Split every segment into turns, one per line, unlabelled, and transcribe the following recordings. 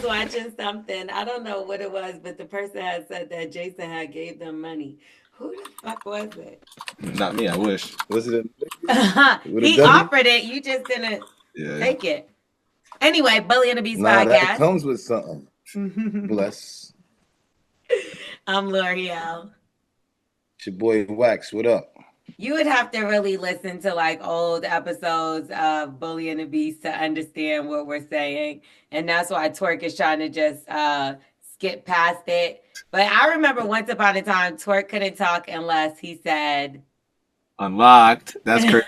watching something. I don't know what it was, but the person had said that Jason had gave them money. Who the fuck was it?
Not me. I wish.
Was it with a
He
W?
offered it. You just didn't
Yeah.
take it. Anyway, Bully and the Beast
Nah, that
podcast.
comes with something. Bless.
I'm L'Oreal.
It's your boy Wax. What up?
You would have to really listen to like old episodes of Bully and the Beast to understand what we're saying. And that's why Twerk is trying to just skip past it. But I remember once upon a time, Twerk couldn't talk unless he said...
Unlocked. That's crazy.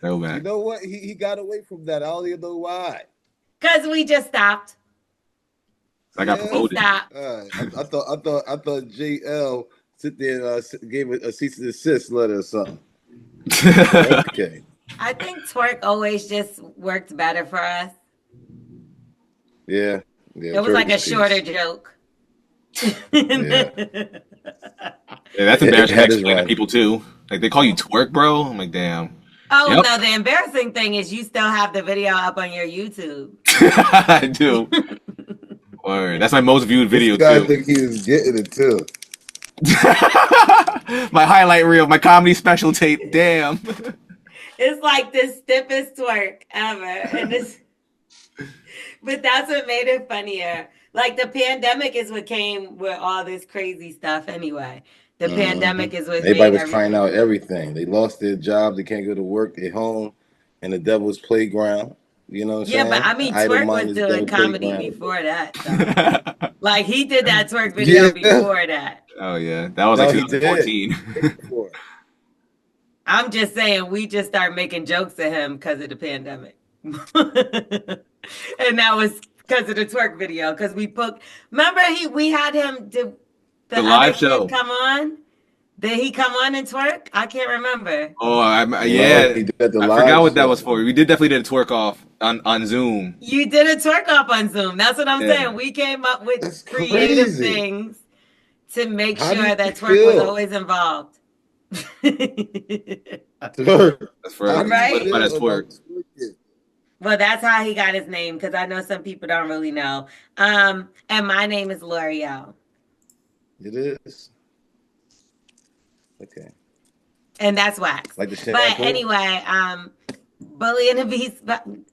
No, man.
You know what? He got away from that. I don't even know why.
Because we just stopped.
I got promoted.
Stop.
I thought JL sit there and gave a cease and desist letter or something. Okay.
I think Twerk always just worked better for us.
Yeah.
It was like a shorter joke.
Yeah.
Yeah, that's embarrassing to explain to people too. Like they call you Twerk, bro. I'm like, damn.
Oh no, the embarrassing thing is you still have the video up on your YouTube.
I do. Word. That's my most viewed video too.
I think he was getting it too.
My highlight reel, my comedy special tape. Damn.
It's like the stiffest twerk ever. And it's, but that's what made it funnier. Like the pandemic is what came with all this crazy stuff anyway. The pandemic is what
everybody was trying out everything. They lost their jobs, they can't go to work, they're home in the devil's playground. You know what I'm saying?
But I mean, Twerk was doing comedy before that. So. Like he did that Twerk video before that.
Oh yeah, that was like 2014.
I'm just saying, we just started making jokes at him because of the pandemic, and that was because of the Twerk video. Because remember we had him do the
live show
come on. Did he come on and twerk? I can't remember.
Oh, yeah. I forgot what that was for. We definitely did a twerk off on Zoom.
You did a twerk off on Zoom. That's what I'm saying. We came up with creative things to make sure that twerk was always involved.
Twerk.
That's right. That's twerk.
Well, that's how he got his name, because I know some people don't really know. And my name is L'Oreal.
It is. Okay.
And that's Wax.
Like the shit.
But anyway, Bully and the Beast.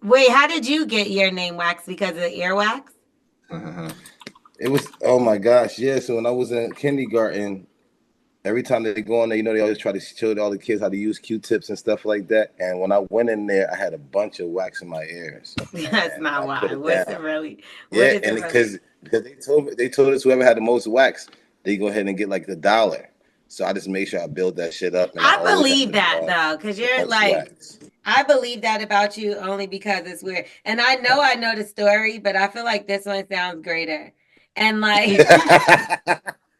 Wait, how did you get your name Wax? Because of the earwax?
It was, oh my gosh, yeah. So when I was in kindergarten, every time they go in there, they always try to show all the kids how to use Q-tips and stuff like that. And when I went in there, I had a bunch of wax in my ears.
That's not why. What's it really?
Yeah, and because they told us whoever had the most wax, they go ahead and get like the $1. So I just made sure I build that shit up. And
I believe that though, because you're like, wax. I believe that about you only because it's weird. And I know the story, but I feel like this one sounds greater. And like,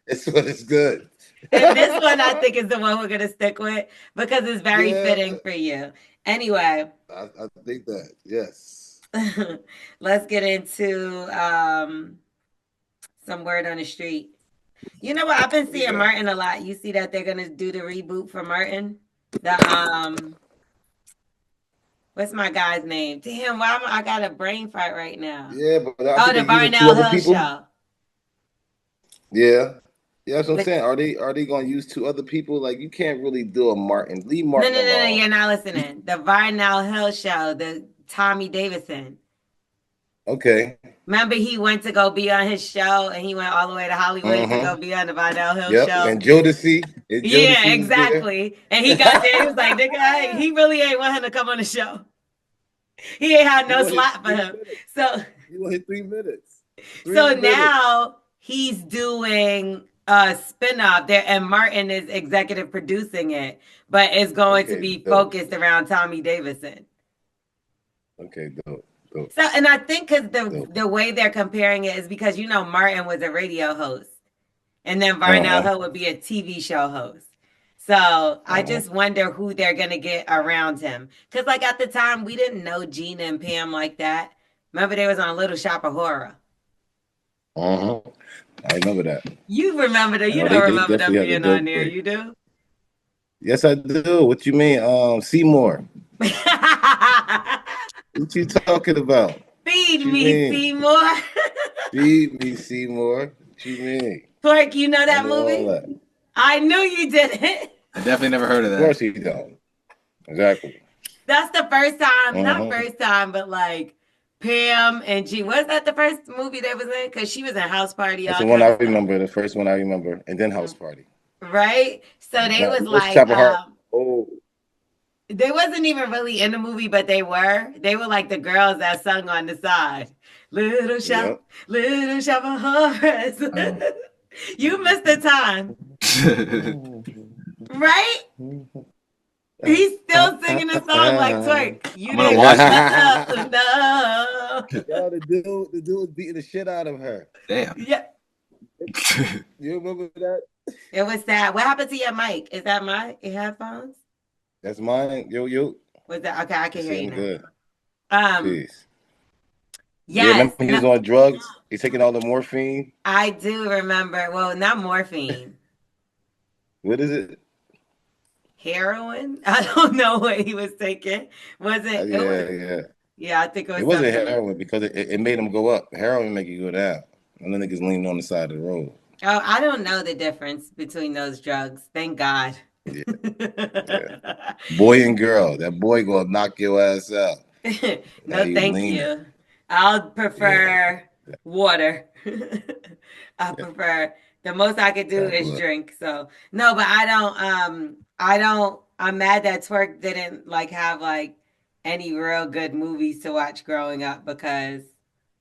this one is good.
And this one I think is the one we're gonna stick with because it's very fitting for you. Anyway,
I think that, yes.
Let's get into some word on the street. You know what? I've been seeing Martin a lot. You see that they're gonna do the reboot for Martin. The what's my guy's name? Damn, why I got a brain fight right now?
Yeah, but
the Varnell Hill show.
Yeah. Yeah, that's what I'm saying. Are they gonna use 2 other people? Like you can't really do a Martin. Leave Martin.
No, you're not listening. The Varnell Hill show, the Tommy Davidson.
Okay.
Remember, he went to go be on his show, and he went all the way to Hollywood to go be on the Varnell Hill show.
And Jodeci.
Yeah, exactly. And he got there. He was like, "Nigga, he really ain't want him to come on the show. He ain't had no slot for him." So
he wanted 3 minutes.
Now he's doing a spinoff there, and Martin is executive producing it, but it's going to be focused around Tommy Davidson.
Okay, dope.
So, and I think because the way they're comparing it is because Martin was a radio host, and then Varnell Hill would be a TV show host. So I just wonder who they're gonna get around him, because like at the time we didn't know Gina and Pam like that. Remember they was on Little Shop of Horror.
I remember that.
You remember that? You don't remember them being on there? You do?
Yes, I do. What you mean? Seymour. What you talking about?
Feed me, Seymour.
Feed me, Seymour. What you mean?
Twerk, you know that movie? I knew you didn't.
I definitely never heard of that.
Of course you don't. Exactly.
That's the first time, not first time, but like Pam and G. Was that the first movie they was in? Because she was in House Party.
That's the one I remember, the first one I remember, and then House Party.
Right? So they was like, they wasn't even really in the movie, but they were. They were like the girls that sung on the side. Little shop of horrors. You missed the time. Right? He's still singing the song like Twerk. You didn't watch it. No.
Yo, the dude was beating the shit out of her.
Damn.
Yeah.
You remember that?
It was sad. What happened to your mic? Is that my headphones?
That's mine. Yo.
Was that okay? I can hear you now.
Good.
Peace. Yes.
Yeah, remember he was on drugs? He's taking all the morphine.
I do remember. Well, not morphine.
What is it?
Heroin? I don't know what he was taking. Was it?
Yeah.
Yeah, I think it was.
It wasn't heroin because it made him go up. Heroin make you go down. And then niggas leaning on the side of the road.
Oh, I don't know the difference between those drugs. Thank God.
Yeah. Boy and girl. That boy gonna knock your ass out.
No, thank you. I'll prefer water. I prefer. The most I could do is drink. So no, but I'm mad that Twerk didn't like have like any real good movies to watch growing up because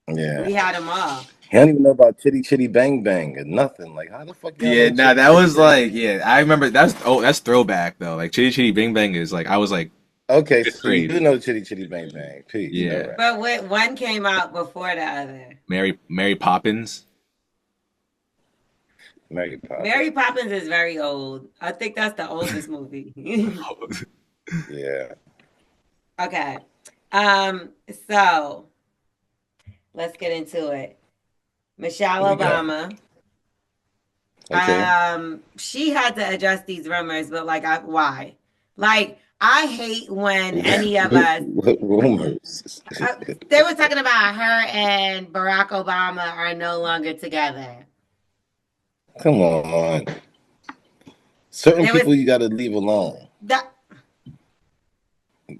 we had them all.
He don't even know about Chitty Chitty Bang Bang and nothing. Like how the fuck?
Yeah, nah, that was like I remember that's throwback though. Like Chitty Chitty Bang Bang is like I was like
okay, so you do know Chitty Chitty Bang Bang. Peace.
Yeah,
right.
But one came out before the other.
Mary Poppins.
Mary Poppins.
Mary Poppins is very old. I think that's the oldest movie.
Yeah.
Okay. So let's get into it. Michelle Obama.
Okay.
She had to address these rumors, but like, why? Like, I hate when any of us.
What rumors?
They were talking about her and Barack Obama are no longer together.
Come on. Certain people you got to leave alone.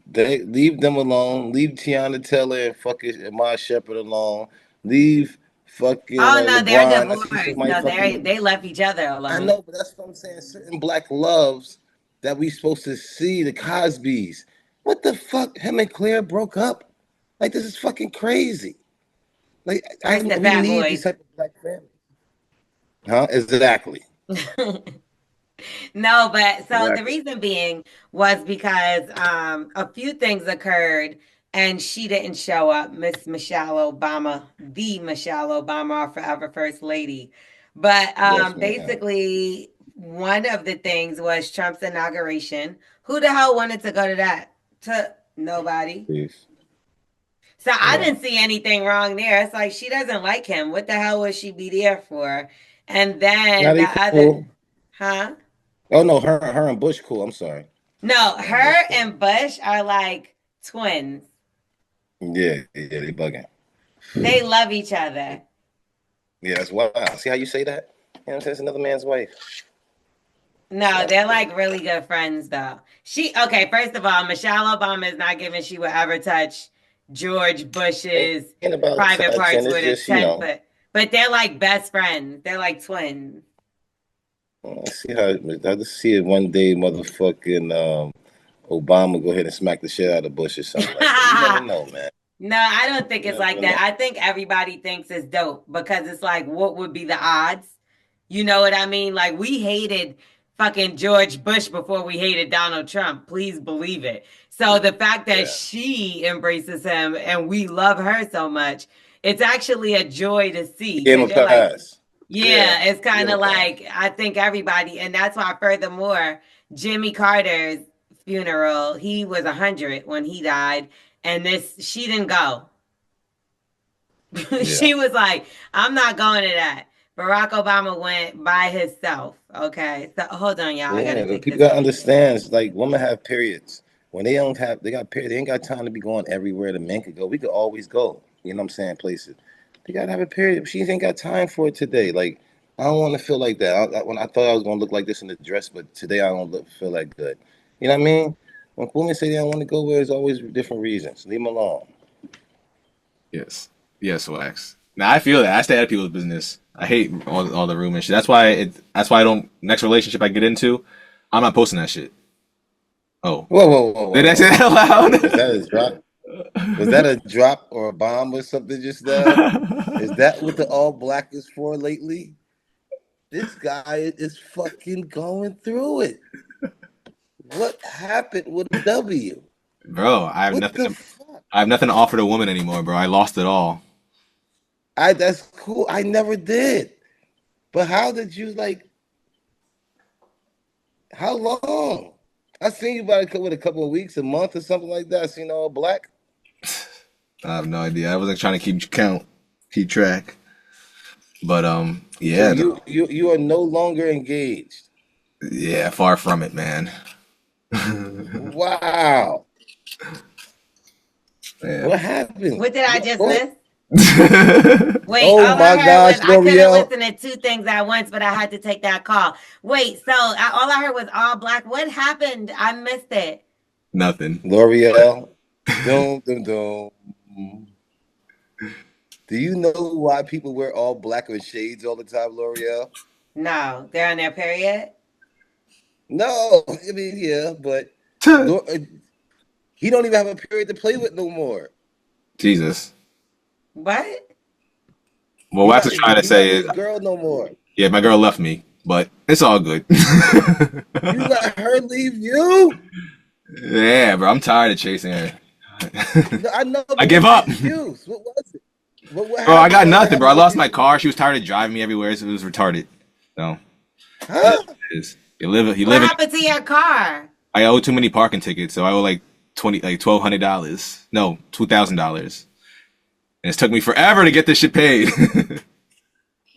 They leave them alone. Leave Tiana Taylor and fucking Amar Shepard alone. Leave fucking.
Oh no, they're divorced. No, they left each other alone.
I know, but that's what I'm saying. Certain black loves that we supposed to see, the Cosbys. What the fuck? Him and Claire broke up. Like this is fucking crazy. Like we need these type of black families. Huh? Exactly.
No, but so the reason being was because a few things occurred and she didn't show up, Miss Michelle Obama, the Michelle Obama, our forever first lady. But basically, one of the things was Trump's inauguration. Who the hell wanted to go to that? Nobody.
Peace.
So I didn't see anything wrong there. It's like she doesn't like him. What the hell would she be there for? And then the other, huh?
Oh no, her and Bush cool. I'm sorry.
No, her and Bush are like twins.
Yeah, they bugging.
They love each other.
Yeah, that's wild. See how you say that? You know what I'm saying? It's another man's wife.
No, they're like really good friends though. Okay, first of all, Michelle Obama is not giving she would ever touch George Bush's private parts with a 10-foot. But they're like best friends. They're like twins.
I just see it one day, motherfucking Obama go ahead and smack the shit out of Bush or something like that. You never know, man.
No, I don't think it's like that. I think everybody thinks it's dope because it's like, what would be the odds? You know what I mean? Like, we hated fucking George Bush before we hated Donald Trump. Please believe it. So the fact that she embraces him and we love her so much, it's actually a joy to see. It's kind of like, I think everybody, and that's why furthermore, Jimmy Carter's funeral, he was 100 when he died, and she didn't go. She was like, I'm not going to that. Barack Obama went by himself. Okay, so hold on, y'all.
People gotta understand. It's like women have periods. when they got period, they ain't got time to be going everywhere the men could go. We could always go. You know what I'm saying? Places. They gotta have a period. She ain't got time for it today. Like, I don't want to feel like that. When I thought I was gonna look like this in the dress, but today I don't feel that good. You know what I mean? When women say they don't want to go where, there's always different reasons. Leave them alone.
Yes. Yes, Wax. Now I feel that. I stay out of people's business. I hate all the rumor and shit. That's why I don't, next relationship I get into, I'm not posting that shit. Oh.
Whoa.
Did I say that out loud?
Is that a drop? Was that a drop or a bomb or something just now? Is that what the all black is for lately? This guy is fucking going through it. What happened with a W?
Bro, I have nothing to offer to a woman anymore, bro. I lost it all.
That's cool. I never did. But how did you how long? I seen you about with a couple of weeks, a month or something like that. I seen all black.
I have no idea. I wasn't trying to keep track. But yeah.
So you are no longer engaged.
Yeah, far from it, man.
Wow.
Yeah.
What happened?
What did I just miss? Wait,
oh
all
my
I heard
gosh,
was I couldn't
L'Oreal.
listen to 2 things at once, but I had to take that call. Wait, so all I heard was all black. What happened? I missed it.
Nothing.
L'Oreal. Doom. Do you know why people wear all black with shades all the time, L'Oreal?
No, they're on their period?
No. I mean, yeah, but he don't even have a period to play with no more.
Jesus.
What?
Well, Wax is trying to say is
girl no more.
Yeah, my girl left me, but it's all good.
You let her leave you?
Yeah, bro, I'm tired of chasing her.
No, I know.
I give up.
What was it?
Bro, I got nothing, bro. I lost my car. She was tired of driving me everywhere, so it was retarded. So,
huh?
What happened to your car?
I owe too many parking tickets, so I owe like $1,200. No, $2,000. And it took me forever to get this shit paid.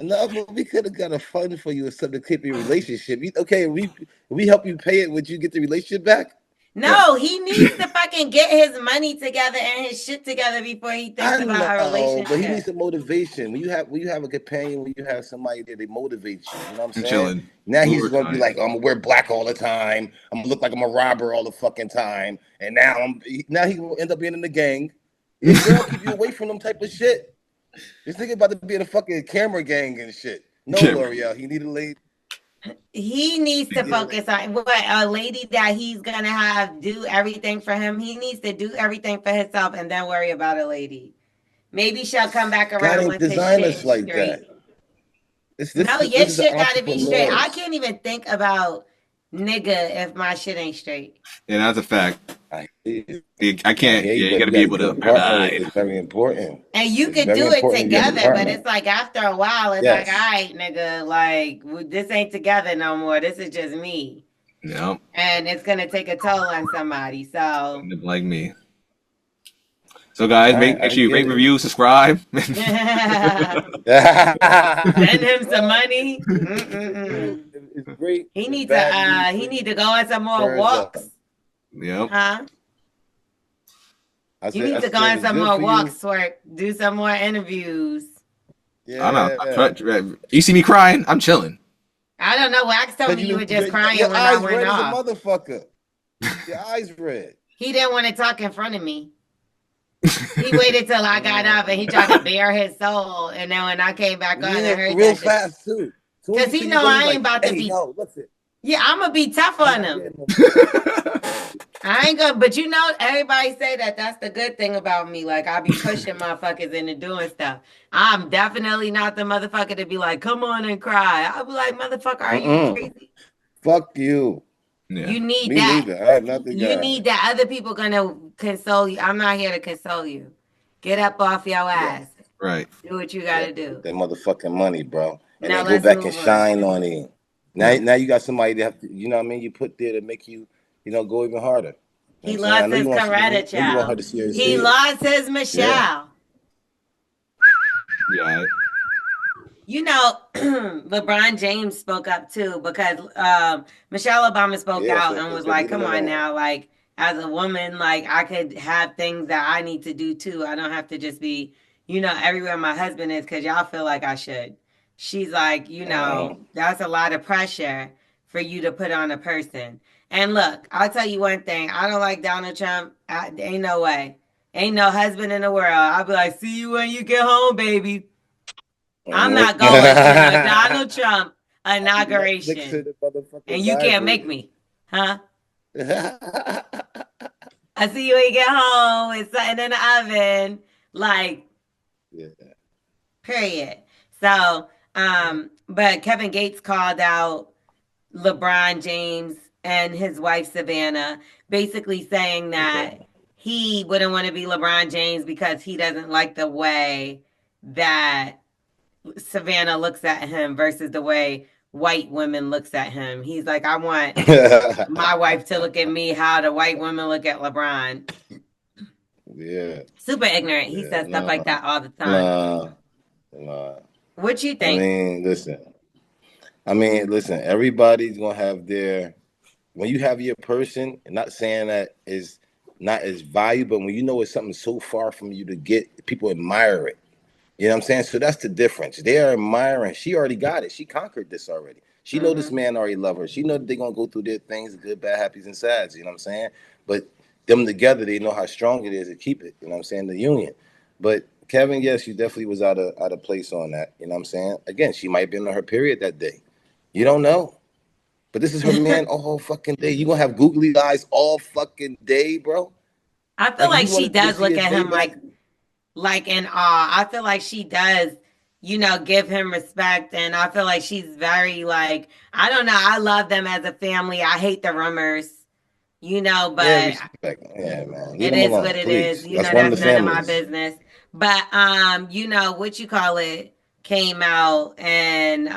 No, but we could have got a fund for you or something to keep your relationship. Okay, we help you pay it. Would you get the relationship back?
No, he needs to fucking get his money together and his shit together before he thinks about a relationship.
But he needs some motivation. When you have a companion, when you have somebody there, they motivate you. You know what I'm saying?
Chilling.
Now he's gonna be like, I'm gonna wear black all the time. I'm gonna look like I'm a robber all the fucking time. And now he will end up being in the gang. Your girl keep you away from them type of shit. Just thinking about to be in a fucking camera gang and shit. No, L'Oreal, he need a lady.
He needs to focus on what a lady that he's gonna have do everything for him. He needs to do everything for himself and then worry about a lady. Maybe she'll come back around once his shit is straight.
That.
Your shit gotta be straight. I can't even think about nigga if my shit ain't straight.
Yeah, that's a fact. I can't. You gotta be able to.
It's very important.
And you could do it together, but it's like after a while, it's like, all right, nigga, like this ain't together no more. This is just me.
Yeah.
And it's gonna take a toll on somebody. So
like me. So guys, make sure you rate, review, subscribe.
Send him some money.
It's great.
He need to go on some more walks.
Yep.
Huh? You need to go on some more walks, twerk. Do some more interviews.
Yeah.
I know. You see me crying? I'm chilling.
I don't know. Wax told me you were just crying when I went off.
As a motherfucker. Your eyes red.
He didn't want to talk in front of me. He waited till I got up and he tried to bare his soul. And then when I came back on, I heard
real fast too.
Because he know I ain't about to be. Yeah, I'm gonna be tough on him. I ain't gonna, but everybody say that's the good thing about me. Like, I be pushing motherfuckers into doing stuff. I'm definitely not the motherfucker to be like, come on and cry. I'll be like, motherfucker, are you crazy?
Fuck you.
Yeah. You need
me
that.
Neither. I have nothing.
You need that. Other people gonna console you. I'm not here to console you. Get up off your ass.
Right.
Do what you gotta do.
That motherfucking money, bro. And then go back and shine on it. Now you got somebody that have to, you know what I mean? You put there to make you, go even harder.
He lost his Coretta, child. He lost his Michelle.
Yeah.
LeBron James spoke up too because Michelle Obama spoke out and was like, come on now, like, as a woman, like I could have things that I need to do too. I don't have to just be, everywhere my husband is because y'all feel like I should. She's like, that's a lot of pressure for you to put on a person. And look, I'll tell you one thing. I don't like Donald Trump. Ain't no way. Ain't no husband in the world. I'll be like, see you when you get home, baby. I'm not going to a Donald Trump inauguration. And you can't make me. Huh? I see you when you get home. It's something in the oven. Like, period. So, but Kevin Gates called out LeBron James and his wife Savannah, basically saying that he wouldn't want to be LeBron James because he doesn't like the way that Savannah looks at him versus the way white women looks at him. He's like, I want my wife to look at me how the white women look at LeBron.
Yeah.
Super ignorant. He says stuff like that all the time. What you think?
I mean, listen, everybody's gonna have their, when you have your person, and not saying that is not as valuable, but when you know it's something so far from you to get, people admire it. You know what I'm saying? So that's the difference. They are admiring. She already got it. She conquered this already. She know this man already love her. She know that they're gonna go through their things, good, bad, happies, and sads. You know what I'm saying? But them together, they know how strong it is to keep it. You know what I'm saying? The union. But Kevin, yes, she definitely was out of place on that. You know what I'm saying? Again, she might have been on her period that day. You don't know. But this is her man all fucking day. You gonna have googly eyes all fucking day, bro?
I feel like she does look at him like in awe. I feel like she does, give him respect. And I feel like she's very like, I don't know. I love them as a family. I hate the rumors, but
yeah, man.
It is what it is. That's none of my business. But what you call it came out, and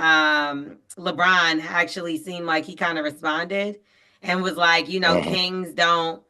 LeBron actually seemed like he kind of responded and was like, kings don't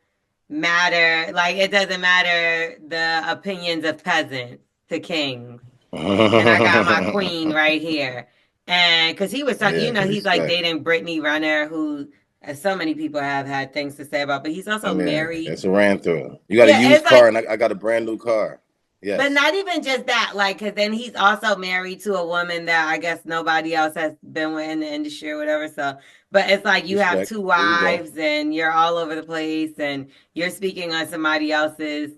matter. Like, it doesn't matter the opinions of peasants to kings. And I got my queen right here. And because he was talking, he's like dating Brittany Renner, who so many people have had things to say about, but he's also married.
It's a ran through. You got a used car, and I got a brand new car. Yes.
But not even just that, like, because then he's also married to a woman that I guess nobody else has been with in the industry or whatever. So, but it's like you have two wives and you're all over the place and you're speaking on somebody else's.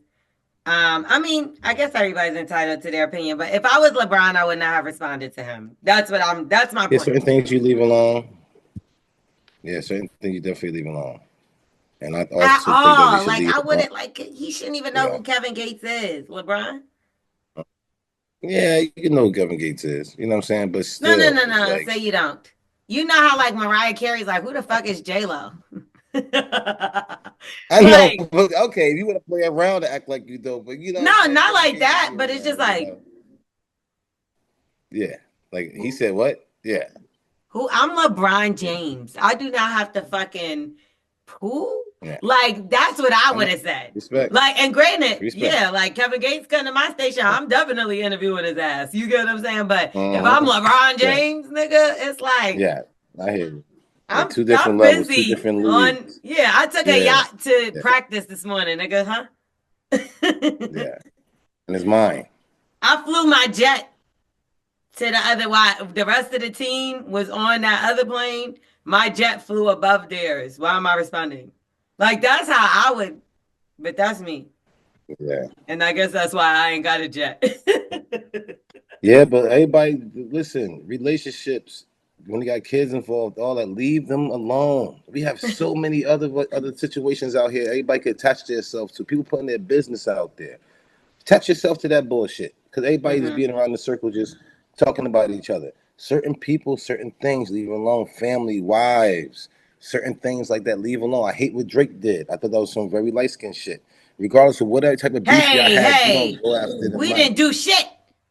I mean, I guess everybody's entitled to their opinion, but if I was LeBron, I would not have responded to him. That's my point.
Yeah, certain things you leave alone. Yeah, certain things you definitely leave alone. And I also
think that
like
I wouldn't like he shouldn't even know who Kevin Gates is, LeBron.
Yeah, you know who Kevin Gates is. You know what I'm saying? But still,
no. Like, say you don't. You know how like Mariah Carey's like, who the fuck is J-Lo?
I know, but okay, if you want to play around and act like you don't, but
no, not like that. But it's just like,
yeah, like he said, what? Yeah,
who? I'm LeBron James. I do not have to fucking who? Yeah. Like, that's what I would have said.
Respect.
Like, and granted, like Kevin Gates come to my station, I'm definitely interviewing his ass. You get what I'm saying? But if I'm LeBron James, nigga, it's like,
yeah, I hear you.
I'm
two different levels, two different
leagues. I took a yacht to practice this morning, nigga, huh?
Yeah, and it's mine.
I flew my jet to the other. The rest of the team was on that other plane. My jet flew above theirs. Why am I responding? Like, that's how I would, but that's me.
Yeah.
And I guess that's why I ain't got a jet.
Yeah, but everybody, listen, relationships, when you got kids involved, all that, leave them alone. We have so many other situations out here everybody could attach themselves to. People putting their business out there. Attach yourself to that bullshit. Because everybody just being around the circle just talking about each other. Certain people, certain things, leave alone. Family, wives, certain things like that, leave alone. I hate what Drake did. I thought that was some very light-skinned shit. Regardless of whatever type of beef y'all had, you don't go after the
we didn't do shit.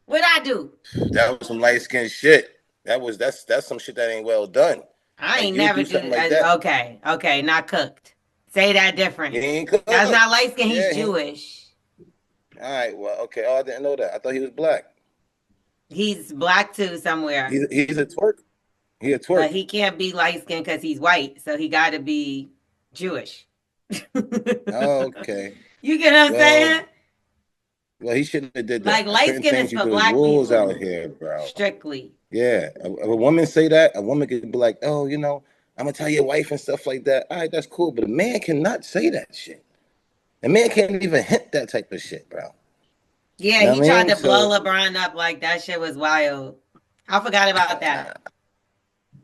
What'd I do?
That was some light-skinned shit. That's some shit that ain't well done.
I ain't never do like that. Okay, not cooked. Say that different.
He ain't cooked.
That's not light-skinned, he's Jewish.
All right, well, okay. Oh, I didn't know that. I thought he was black.
He's black too somewhere.
He's a twerk. He a twerk.
But he can't be light skinned because he's white, so he got to be Jewish.
Oh, okay.
You get what I'm saying?
Well, he shouldn't have did
Like
that.
light
Certain
skin
things
is
you
for
do. There's
black
rules
people.
out here, bro.
Strictly.
Yeah. If a woman say that, a woman could be like, oh, I'm gonna tell your wife and stuff like that. All right, that's cool. But a man cannot say that shit. A man can't even hint that type of shit, bro.
Yeah,
You know
he
what I
tried
mean?
to blow
So
LeBron up like that shit was wild. I forgot about that.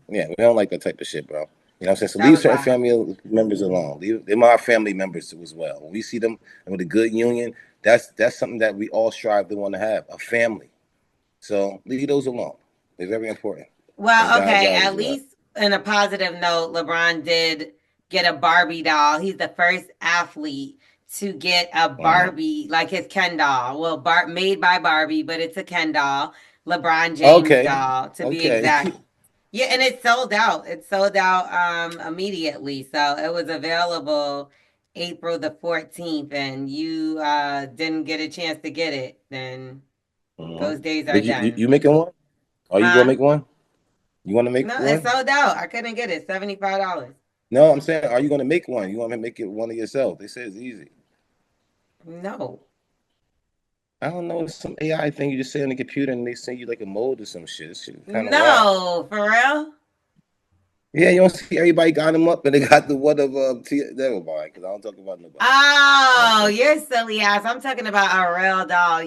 yeah, we don't like that type of shit, bro. You know what I'm saying? So
That
leave
was
certain
wild.
family members alone. Them our family members as well. When we see them with a good union, that's something that we all strive to want to have, a family. So leave those alone. They're very important in
Well,
God's
okay,
eyes
at
as well.
least in a positive note, LeBron did get a Barbie doll. He's the first athlete to get a Barbie, like his Ken doll. Well, made by Barbie, but it's a Ken doll. LeBron James
Okay.
doll, to be
Okay.
exact. Yeah, and it sold out. It sold out immediately. So it was available April the 14th, and you didn't get a chance to get it, then those days are
Did you
done.
making one? Are you gonna
Huh?
make one? You want to make
No, it
one?
sold out. I couldn't get it. $75.
No, I'm saying, are you gonna make one? You want to make it one of yourself? They say it's easy.
No.
I don't know. It's some AI thing you just say on the computer and they send you like a mold or some shit. This shit kind of wild.
No, for real?
Yeah, you don't see everybody got them up and they got the one of never mind, because I don't talk about nobody.
Oh, you're silly ass. I'm talking about a real doll.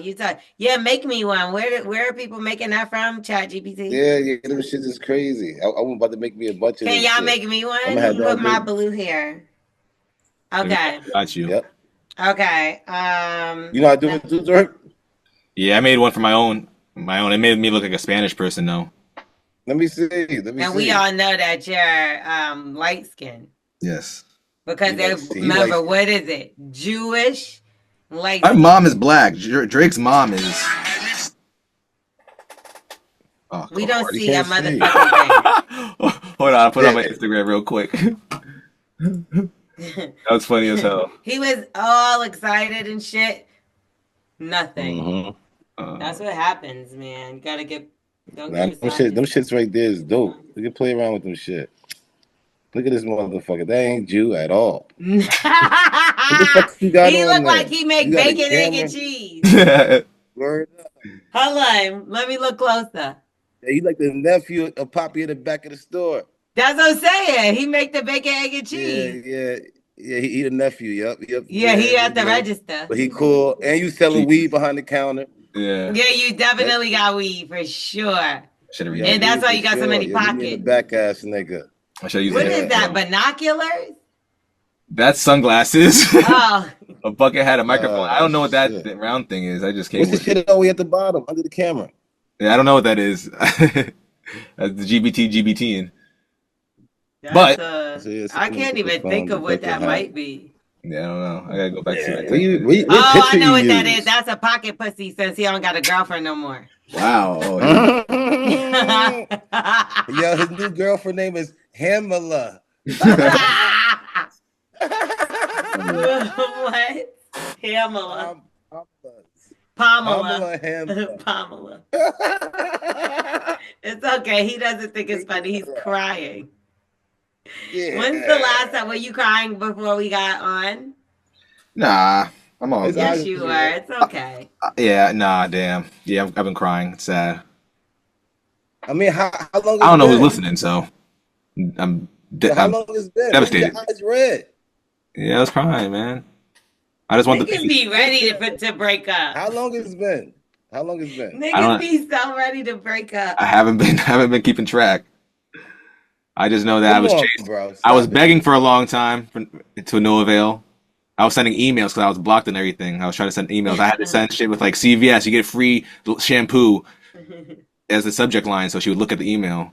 Yeah, make me one. Where are people making that from? Chat GPT?
Yeah, them shit is crazy. I'm about to make me a bunch of
Can
them
y'all
shit.
make me one
I'm gonna have
with
that
my
big.
blue hair? Okay.
Got you.
Yep.
Okay.
You know how to do it, Zoom-twerk?
Yeah, I made one for my own. It made me look like a Spanish person, though.
Let me see.
And we all know that you're light skinned.
Yes.
Because remember, what is it? Jewish? Light
My
skin.
mom is black. Drake's mom is. Oh,
we don't see a motherfucking thing.
Hold on, I'll put it on my Instagram real quick. That was funny as hell.
He was all excited and shit. Nothing. That's what happens, man. You gotta get. Don't get
them shits right there is dope. We can play around with them shit. Look at this motherfucker. That ain't Jew at all. What the fuck you got
he
on
look
there?
like he make bacon, egg, and cheese.
Word up.
Hold on. Let me look closer.
Yeah, he like the nephew of Poppy in the back of the store.
That's what I'm saying. He make the bacon, egg, and cheese.
Yeah. He the nephew. Yep.
Yeah, he at the register.
But he cool. And you selling weed behind the counter.
Yeah,
you definitely got weed for sure. And that's why you got so many pockets.
The back ass nigga.
I should use
What is that? Binoculars?
That's sunglasses.
Oh.
A bucket had a microphone. I don't know what that round thing is. I just came.
What's the shit all the way at the bottom under the camera?
Yeah, I don't know what that is. That's the GBTing. But
I can't even think of what that might be.
Yeah, I don't know. I gotta go back to
it. I know what that is. That's a pocket pussy since he don't got a girlfriend no more.
Wow.
Yo, his new girlfriend name is Hamala.
What? Pamela. Pamela. Pamela. It's okay. He doesn't think it's funny. He's crying. Yeah. When's the last time? Were you crying before we got on?
Nah, I'm all good.
Yes, you were. It's okay.
Yeah, nah, damn. Yeah, I've been crying. It's sad.
I mean, how long?
I don't know who's listening, so I'm.
How long has it been?
Devastated.
Your eyes red.
Yeah, I was crying, man. I just want to
be ready to break up.
How long has it been?
Niggas be so ready to break up.
I haven't been keeping track. I just know that I was chased. Bro, I was begging for a long time to no avail. I was sending emails because I was blocked and everything. I was trying to send emails. I had to send shit with like CVS. You get free shampoo as the subject line, so she would look at the email.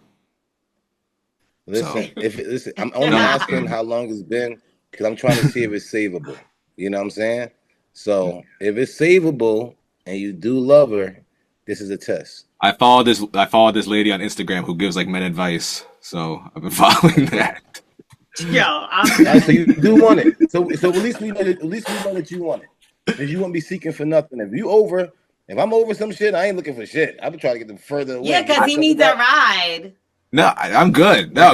Listen, I'm only asking how long it's been because I'm trying to see if it's savable. You know what I'm saying? So if it's savable and you do love her, this is a test.
I followed this lady on Instagram who gives like men advice. So I've been following that.
Yo,
so you do want it. So at least we know that you want it. Because you won't be seeking for nothing. If I'm over some shit, I ain't looking for shit. I've been trying to get them further away.
Yeah, because he needs a ride.
No, I'm good. No,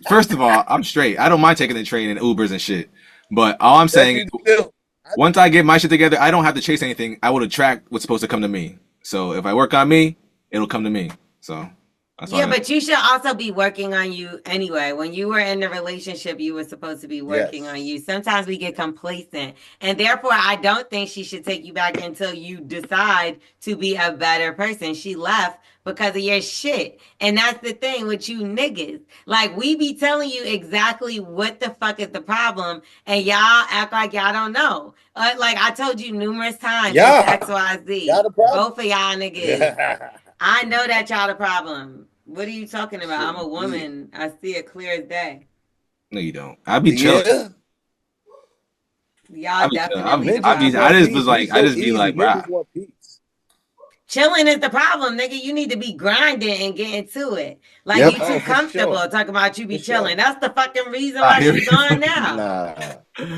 first of all, I'm straight. I don't mind taking the train and Ubers and shit. But all I'm saying
Yes,
is,
you do.
once I get my shit together, I don't have to chase anything. I would attract what's supposed to come to me. So if I work on me, it'll come to me. So that's
Yeah,
all.
but you should also be working on you anyway. When you were in the relationship, you were supposed to be working on you. Sometimes we get complacent, and therefore, I don't think she should take you back until you decide to be a better person. She left because of your shit, and that's the thing with you niggas. Like, we be telling you exactly what the fuck is the problem, and y'all act like y'all don't know. Like I told you numerous times,
Yeah.
it's XYZ.
Y'all the problem.
Both of y'all niggas. I know that y'all the problem. What are you talking about? I'm a woman. I see it clear as day.
No, you don't. I be chilling.
Y'all definitely the problem.
I just be like, bro.
Chilling is the problem, nigga. You need to be grinding and getting to it. Like, you too comfortable talking about you be chilling. That's the fucking reason why she's gone now.
Nah.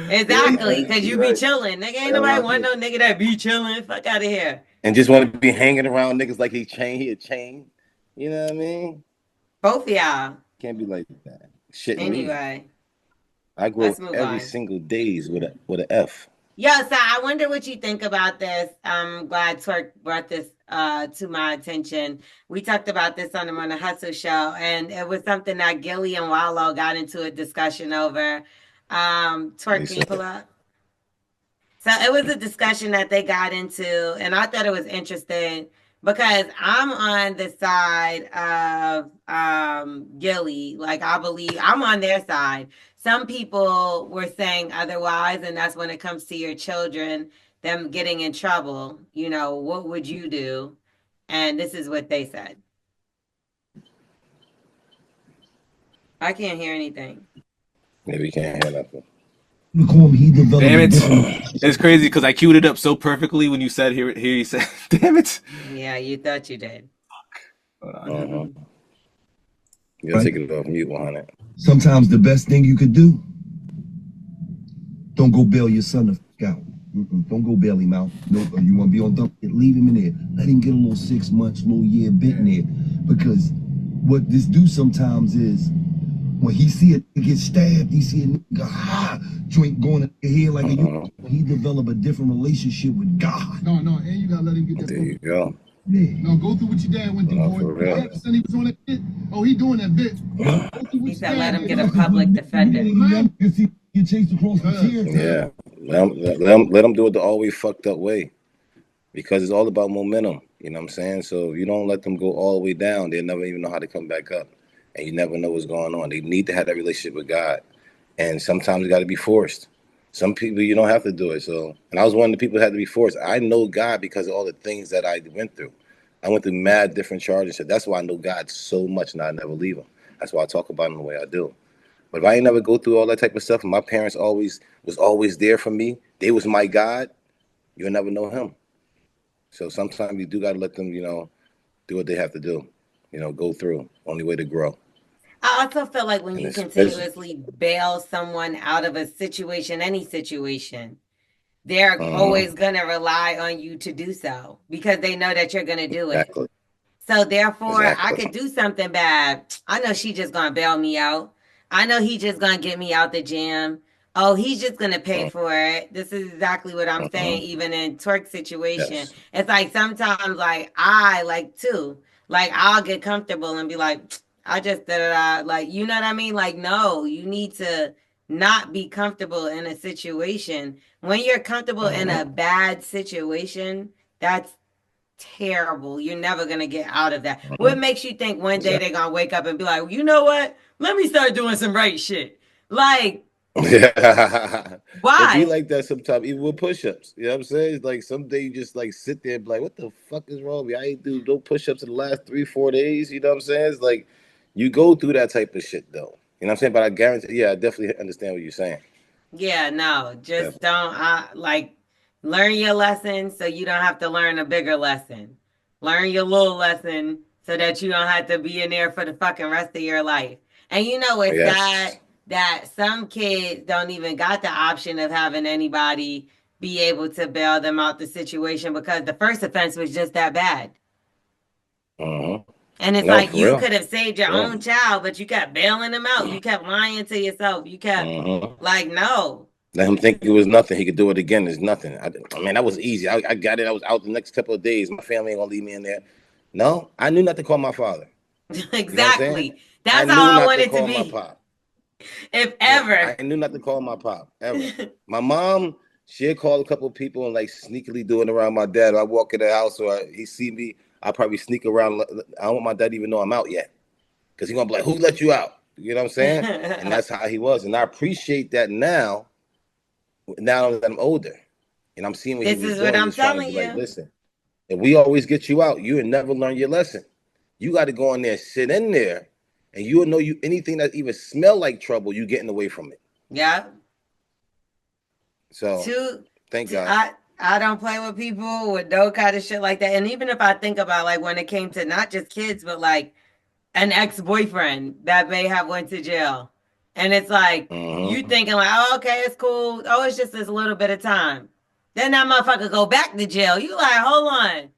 Exactly, because you be chilling. Nigga, ain't nobody want no nigga that be chilling. Fuck out of here.
And just want to be hanging around niggas like he a chain. You know what I mean?
Both of y'all.
Can't be like that. Shit.
Anyway.
I grow up every single days with an F.
Yeah, so I wonder what you think about this. I'm glad Twerk brought this to my attention. We talked about this on the Hustle Show, and it was something that Gillie and Wallow got into a discussion over. Twerk, can you pull up? So it was a discussion that they got into, and I thought it was interesting because I'm on the side of Gillie. Like, I believe I'm on their side. Some people were saying otherwise, and that's when it comes to your children, them getting in trouble. You know, what would you do? And this is what they said. I can't hear anything.
Maybe you can't hear nothing.
Damn it. It's crazy because I queued it up so perfectly when you said here you said, damn it.
Yeah, you thought you did.
Hold on.
You gotta take it off mute 100.
Sometimes the best thing you could do, don't go bail your son the fuck out. Don't go bail him out. No, you want to be on dump, leave him in there. Let him get a little 6 months, little year bit in there. Because what this do sometimes is, when he see it get stabbed, he see a nigga joint going in the head like he develop a different relationship with God.
No, and you gotta let him get that.
There you go.
Yeah.
No, go through what your dad went through, boy. He was on that bit. Oh, he doing that bit.
He said, let him get a public defender.
You chased across the tears.
Yeah, let him do it the always fucked up way, because it's all about momentum. You know what I'm saying? So if you don't let them go all the way down, they'll never even know how to come back up, and you never know what's going on. They need to have that relationship with God, and sometimes it got to be forced. Some people you don't have to do it. So, and I was one of the people that had to be forced. I know God because of all the things that I went through. I went through mad different charges. So that's why I know God so much, and I never leave him. That's why I talk about him the way I do. But if I ain't never go through all that type of stuff, and my parents was always there for me, they was my God, you'll never know him. So sometimes you do got to let them, do what they have to do, go through. Only way to grow.
I also feel like when you continuously bail someone out of a situation, any situation, they're always going to rely on you to do so because they know that you're going to do it. So therefore, I could do something bad. I know she just going to bail me out. I know he just going to get me out the jam. Oh, he's just going to pay for it. This is exactly what I'm saying, even in Twerk situation. Yes. It's like sometimes, I'll get comfortable and be like, I just like, you know what I mean? Like, no, you need to not be comfortable in a situation. When you're comfortable in a bad situation, that's terrible. You're never going to get out of that. What makes you think one day they're going to wake up and be like, well, you know what? Let me start doing some right shit. Like, why?
It be like that sometimes, even with push-ups. You know what I'm saying? It's like some day you just like sit there and be like, what the fuck is wrong with me? I ain't do no push-ups in the last 3-4 days. You know what I'm saying? It's like you go through that type of shit though. You know what I'm saying? But I guarantee, I definitely understand what you're saying.
Yeah, no, just don't learn your lesson so you don't have to learn a bigger lesson. Learn your little lesson so that you don't have to be in there for the fucking rest of your life. And it's sad that some kids don't even got the option of having anybody be able to bail them out the situation because the first offense was just that bad. And it's like you could have saved your own child, but you kept bailing them out. You kept lying to yourself. You kept like, no,
Let him think it was nothing. He could do it again. There's nothing. Man, that was easy. I got it. I was out the next couple of days. My family ain't gonna leave me in there. No, I knew not to call my father.
Exactly.
That's
how I want it to be.
Pop.
If ever.
Yeah, I knew not to call my pop ever. My mom, she'd call a couple of people and like sneakily doing around my dad. I walk in the house or he see me, I probably sneak around. I don't want my dad to even know I'm out yet, because he's gonna be like, "Who let you out?" You know what I'm saying? And that's how he was, and I appreciate that now. Now that I'm older, and I'm seeing what he was doing. This is what I'm telling you. Like, listen, if we always get you out, you will never learn your lesson. You got to go in there, sit in there, and you'll know anything that even smell like trouble, you getting away from it.
Yeah.
So thank God.
I don't play with people with no kind of shit like that. And even if I think about like when it came to not just kids, but like an ex-boyfriend that may have went to jail. And it's like, you thinking like, oh, okay, it's cool. Oh, it's just this little bit of time. Then that motherfucker go back to jail. You like, hold on.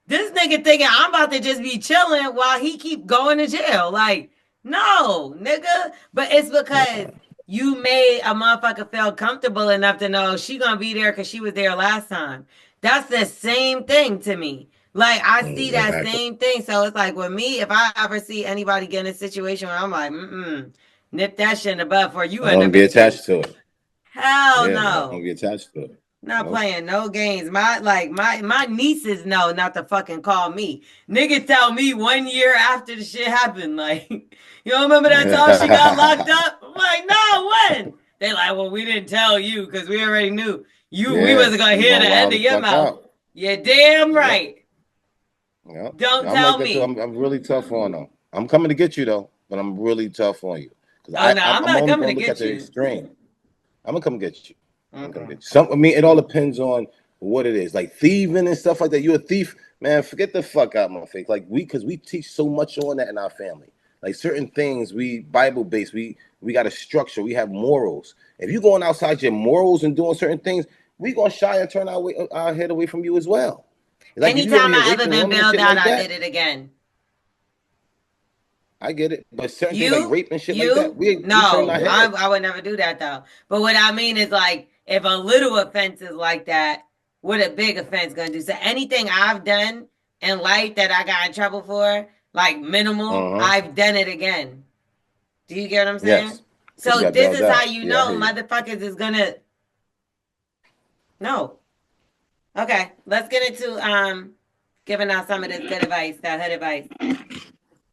This nigga thinking I'm about to just be chilling while he keep going to jail. Like, no, nigga. But it's because you made a motherfucker feel comfortable enough to know she gonna be there because she was there last time. That's the same thing to me. Like, I see that same thing. So it's like with me, if I ever see anybody get in a situation where I'm like, nip that shit in the bud for you.
I don't be attached to it.
Hell no.
I don't be attached to it.
Not playing no games. My nieces know not to fucking call me. Nigga tell me 1 year after the shit happened. Like, you don't remember that time she got locked up? I'm like, no, when? They like, well, we didn't tell you because we already knew we wasn't gonna hear the end of your mouth. You're damn right.
Yep.
Don't tell me.
I'm really tough on them. I'm coming to get you though, but I'm really tough on you.
I'm not coming to get you.
Extreme. I'm gonna come get you. Okay. It all depends on what it is. Like thieving and stuff like that. You're a thief, man. Forget the fuck out my face. Like because we teach so much on that in our family. Like certain things, we Bible based. We got a structure. We have morals. If you're going outside your morals and doing certain things, we gonna shy and turn our head away from you as well.
Like, anytime I ever been bailed out, I did it again.
I get it, but certain things like rape and shit like that, we turn our head.
I would never do that though. But what I mean is like, if a little offense is like that, what a big offense gonna do? So anything I've done in life that I got in trouble for, like minimal, I've done it again. Do you get what I'm saying? Yes. So this is how you know motherfuckers is gonna. No. Okay, let's get into giving out some of this good advice, that hood advice.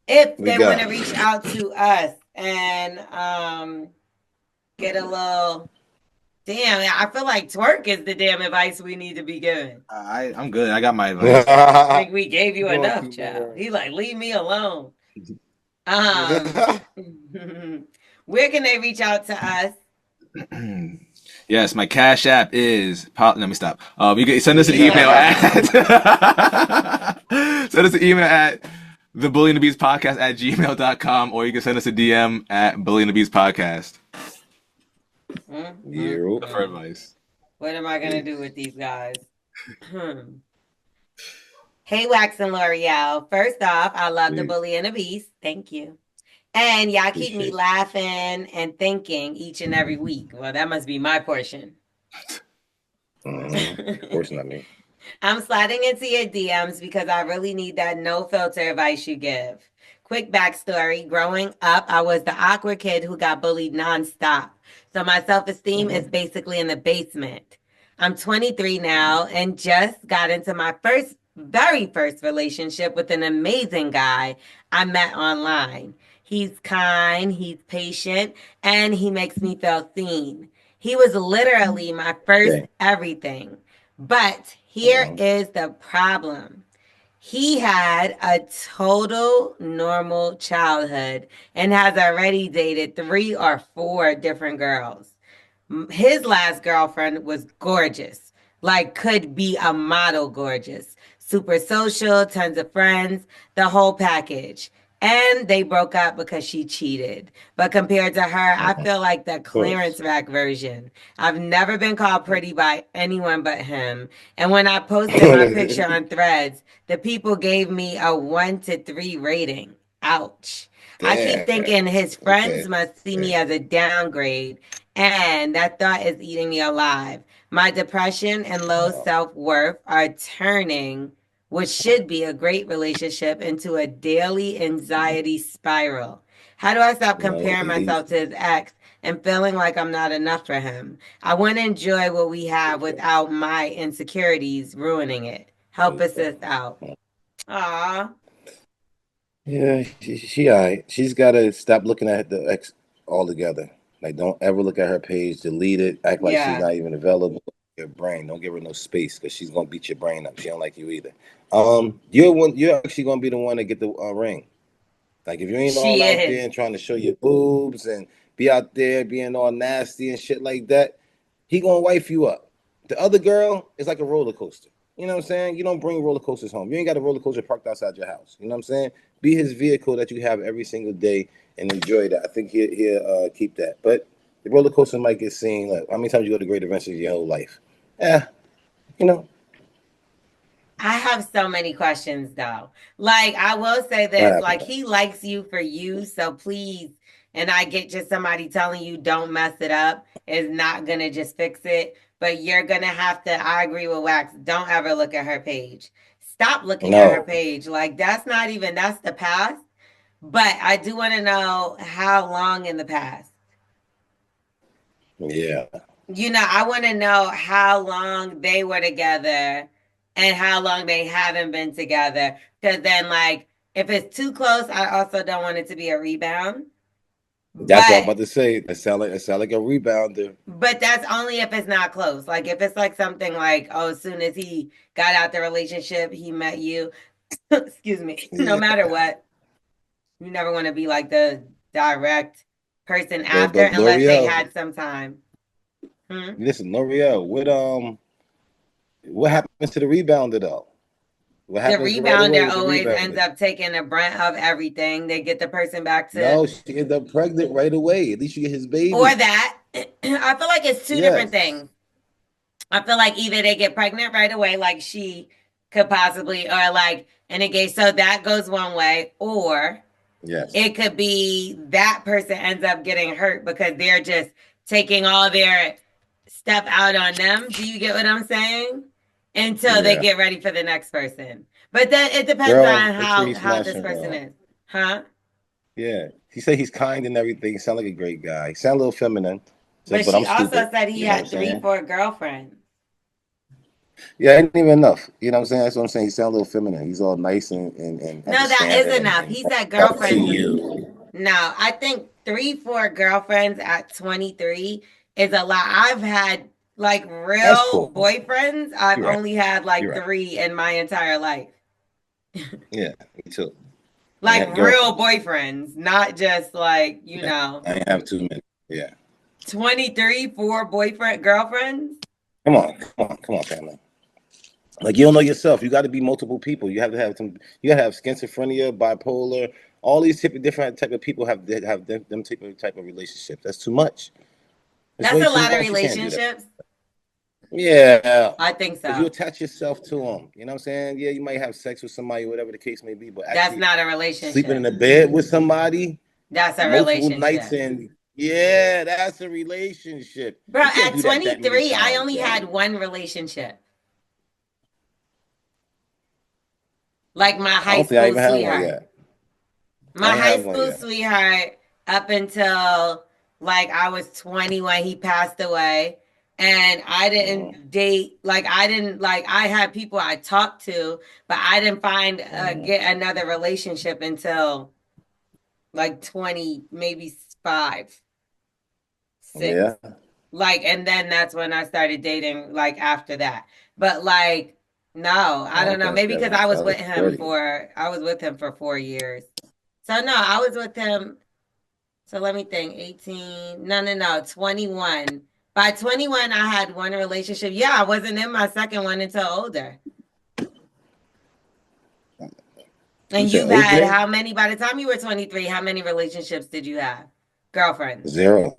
If they want to reach out to us and get a little, damn, I feel like twerk is the damn advice we need to be giving.
I'm good. I got my advice.
I think we gave you enough, child. He like, leave me alone. Where can they reach out to us?
Yes, my Cash App is. Let me stop. You can send us an email at thebullyandthebeastpodcast@gmail.com, or you can send us a DM at bullyandthebeastpodcast. For advice.
What am I gonna do with these guys? Hey, Wax and L'Oreal. First off, I love the Bully and the Beast. Thank you. And y'all keep me laughing and thinking each and every week. Well, that must be my portion.
Portion, I mean.
I'm sliding into your DMs because I really need that no filter advice you give. Quick backstory. Growing up, I was the awkward kid who got bullied nonstop. So my self-esteem is basically in the basement. I'm 23 now and just got into my very first relationship with an amazing guy I met online. He's kind, he's patient, and he makes me feel seen. He was literally my first everything. But here is the problem. He had a total normal childhood and has already dated 3 or 4 different girls. His last girlfriend was gorgeous, like could be a model gorgeous. Super social, tons of friends, the whole package. And they broke up because she cheated. But compared to her, I feel like the clearance rack version. I've never been called pretty by anyone but him. And when I posted my picture on Threads, the people gave me a 1 to 3 rating. Ouch. Damn. I keep thinking his friends must see me as a downgrade. And that thought is eating me alive. My depression and low self-worth are turning what should be a great relationship into a daily anxiety spiral. How do I stop comparing myself to his ex and feeling like I'm not enough for him? I want to enjoy what we have without my insecurities ruining it. Help us out. Aw.
Yeah, she all right. She's got to stop looking at the ex altogether. Like, don't ever look at her page, delete it, act like she's not even available. Your brain, don't give her no space because she's gonna beat your brain up. She don't like you either. You're actually gonna be the one to get the ring. Like, if you ain't all out there and trying to show your boobs and be out there being all nasty and shit like that, he gonna wife you up. The other girl is like a roller coaster. You know what I'm saying? You don't bring roller coasters home. You ain't got a roller coaster parked outside your house. You know what I'm saying? Be his vehicle that you have every single day and enjoy that. I think he'll keep that. But the roller coaster might get seen. Like, how many times you go to Great Adventures your whole life? Yeah, you know.
I have so many questions though. Like, I will say this, like, he likes you for you, so please, and I get just somebody telling you don't mess it up is not gonna just fix it. But you're gonna have to, I agree with Wax, don't ever look at her page. Stop looking at her page. Like, that's not even, that's the past. But I do want to know how long in the past.
Yeah.
You know, I want to know how long they were together and how long they haven't been together. Because then, like, if it's too close, I also don't want it to be a rebound.
That's what I'm about to say. It sound like a rebounder.
But that's only if it's not close. Like, if it's like something like, oh, as soon as he got out the relationship, he met you. Excuse me. Yeah. No matter what, you never want to be like the direct person after, unless they had some time.
Listen, Lorel, what happens to the rebounder though?
The rebounder always ends up taking the brunt of everything. They get the person back to.
No, she ends up pregnant right away. At least you get his baby.
Or that. I feel like it's two different things. I feel like either they get pregnant right away, like she could possibly, or like, and again, so that goes one way, or it could be that person ends up getting hurt because they're just taking all their stuff out on them. Do you get what I'm saying? Until they get ready for the next person. But then it depends on how this person is. Huh?
Yeah. He said he's kind and everything. Sound like a great guy. He sound a little feminine.
So, but she also said he had 3-4 girlfriends.
Yeah, ain't even enough. You know what I'm saying? That's what I'm saying. He sound a little feminine. He's all nice and
no, that is enough. He said girlfriends. No, I think 3-4 girlfriends at 23 is a lot. I've had like real boyfriends. I've only had like 3 in my entire life.
Yeah, me too.
Like real boyfriends, not just like, you know.
I have too many. Yeah.
23, 4 girlfriends.
Come on, family. Like, you don't know yourself. You got to be multiple people. You have to have some. You got to have schizophrenia, bipolar. All these different type of people have them type of relationships. That's too much.
That's a lot of relationships.
Yeah,
I think so.
If you attach yourself to them, you know what I'm saying? Yeah, you might have sex with somebody, whatever the case may be, but
that's not a relationship.
Sleeping in a bed with somebody,
that's a relationship.
Nights and that's a relationship.
Bro, at 23, I only had one relationship. Like my high school sweetheart. My high school sweetheart up until like I was 20 when he passed away. And I didn't date, like I had people I talked to, but I didn't find get another relationship until like 20, maybe 5, 6.
Yeah.
Like, and then that's when I started dating like after that. But like, no, I don't know. Maybe because I was with him for 4 years. So no, I was with him. So let me think, 18, no, 21. By 21, I had one relationship. Yeah, I wasn't in my second one until older. And you've had how many, by the time you were 23, how many relationships did you have? Girlfriends?
Zero.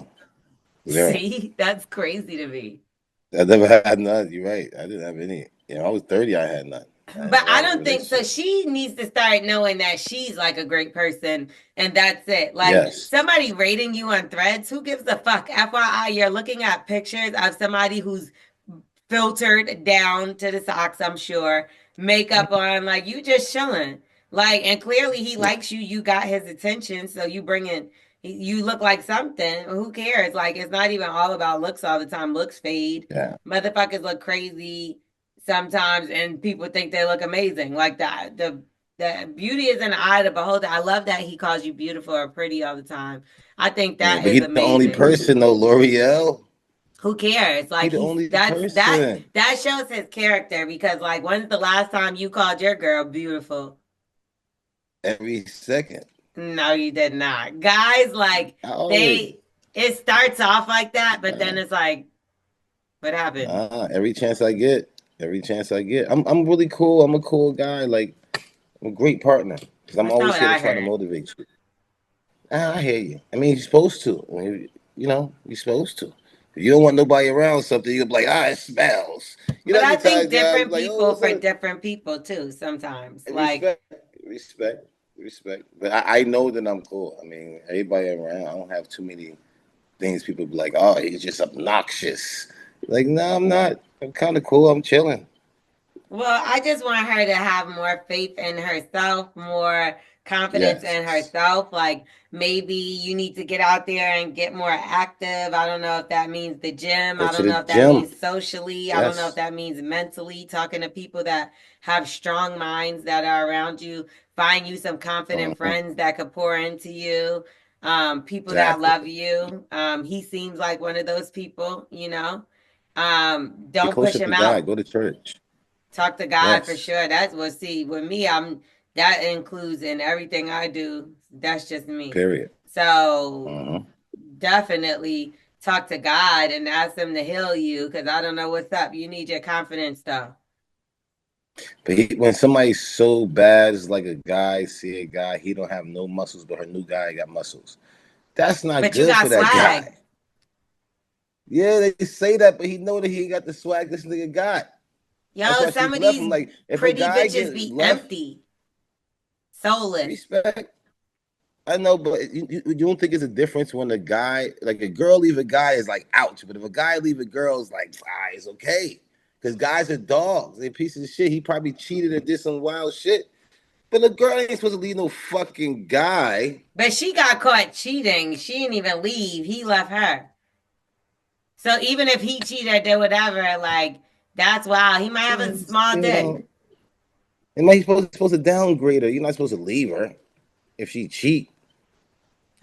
See, that's crazy to me.
I never had none. You're right. I didn't have any. You know, I was 30, I had none.
But I don't think so. She needs to start knowing that she's like a great person, and that's it. Like somebody rating you on Threads, who gives a fuck? FYI, you're looking at pictures of somebody who's filtered down to the socks, I'm sure, makeup on, like you just chilling. Like, and clearly he likes you. You got his attention, so you bring in. You look like something. Who cares? Like, it's not even all about looks all the time. Looks fade.
Yeah.
Motherfuckers look crazy sometimes, and people think they look amazing. Like that. The beauty is in the eye of the beholder. I love that he calls you beautiful or pretty all the time. I think that is amazing.
The only person though, L'Oreal.
Who cares? Like that shows his character, because like, when's the last time you called your girl beautiful?
Every second.
No, you did not. Guys, like it starts off like that, but then it's like, what happened?
Every chance I get. I'm really cool. I'm a cool guy. Like, I'm a great partner, because I'm always here to try to motivate you. I hear you. I mean, you're supposed to. I mean, you're supposed to. If you don't want nobody around something, you'll be like, it smells.
But I think different people for different people too. Sometimes, like
respect. But I know that I'm cool. I mean, everybody around, I don't have too many things people be like, oh, he's just obnoxious. Like, no, I'm not. I'm kind of cool. I'm chilling.
Well, I just want her to have more faith in herself, more confidence in herself. Like, maybe you need to get out there and get more active. I don't know if that means the gym. I don't know if that means socially. I don't know if that means mentally, talking to people that have strong minds that are around you. Find you some confident friends that could pour into you. People that love you. He seems like one of those people, Don't push him out.
Go to church.
Talk to God for sure. That's what, see, with me, that includes in everything I do. That's just me.
Period.
So definitely talk to God and ask him to heal you, because I don't know what's up. You need your confidence though.
But when somebody's so bad, it's like a guy, see a guy, he don't have no muscles, but her new guy got muscles. That's not good for that guy. Yeah, they say that, but he know that he ain't got the swag this nigga got.
Yo, some of these pretty bitches be empty, soulless.
Respect. I know, but you don't think it's a difference when a guy, like a girl leave a guy is like, ouch. But if a guy leave a girl, it's like, it's okay. Because guys are dogs. They're pieces of shit. He probably cheated or did some wild shit. But a girl ain't supposed to leave no fucking guy.
But she got caught cheating. She didn't even leave. He left her. So even if he cheated, did whatever, like, that's wild. He might have a small dick.
And he's supposed to downgrade her. You're not supposed to leave her if she cheat.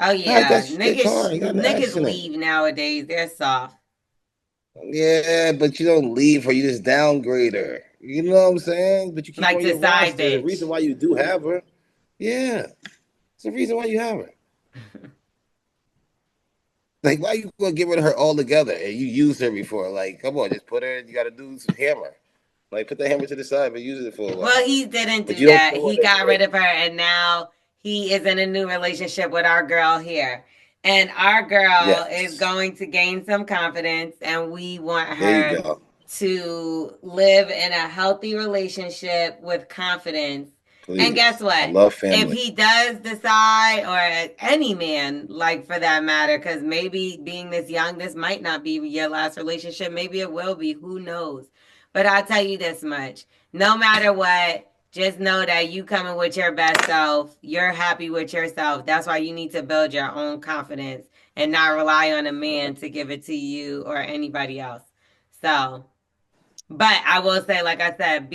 Oh yeah, niggas leave nowadays. They're soft.
Yeah, but you don't leave her. You just downgrade her. You know what I'm saying? But you keep
like
on your roster. The reason why you do have her. Yeah, it's the reason why you have her. Like, why you gonna get rid of her altogether and you used her before? Like, come on, just put her. You got to do some hammer. Like, put the hammer to the side, but use it for a while.
Well, he didn't do that. He got rid of her, and now he is in a new relationship with our girl here. And our girl is going to gain some confidence, and we want her to live in a healthy relationship with confidence. Please. And guess what?
I love family.
If he does decide, or any man, like, for that matter, because maybe being this young, this might not be your last relationship. Maybe it will be. Who knows? But I'll tell you this much. No matter what, just know that you coming with your best self. You're happy with yourself. That's why you need to build your own confidence and not rely on a man to give it to you or anybody else. So, but I will say, like I said,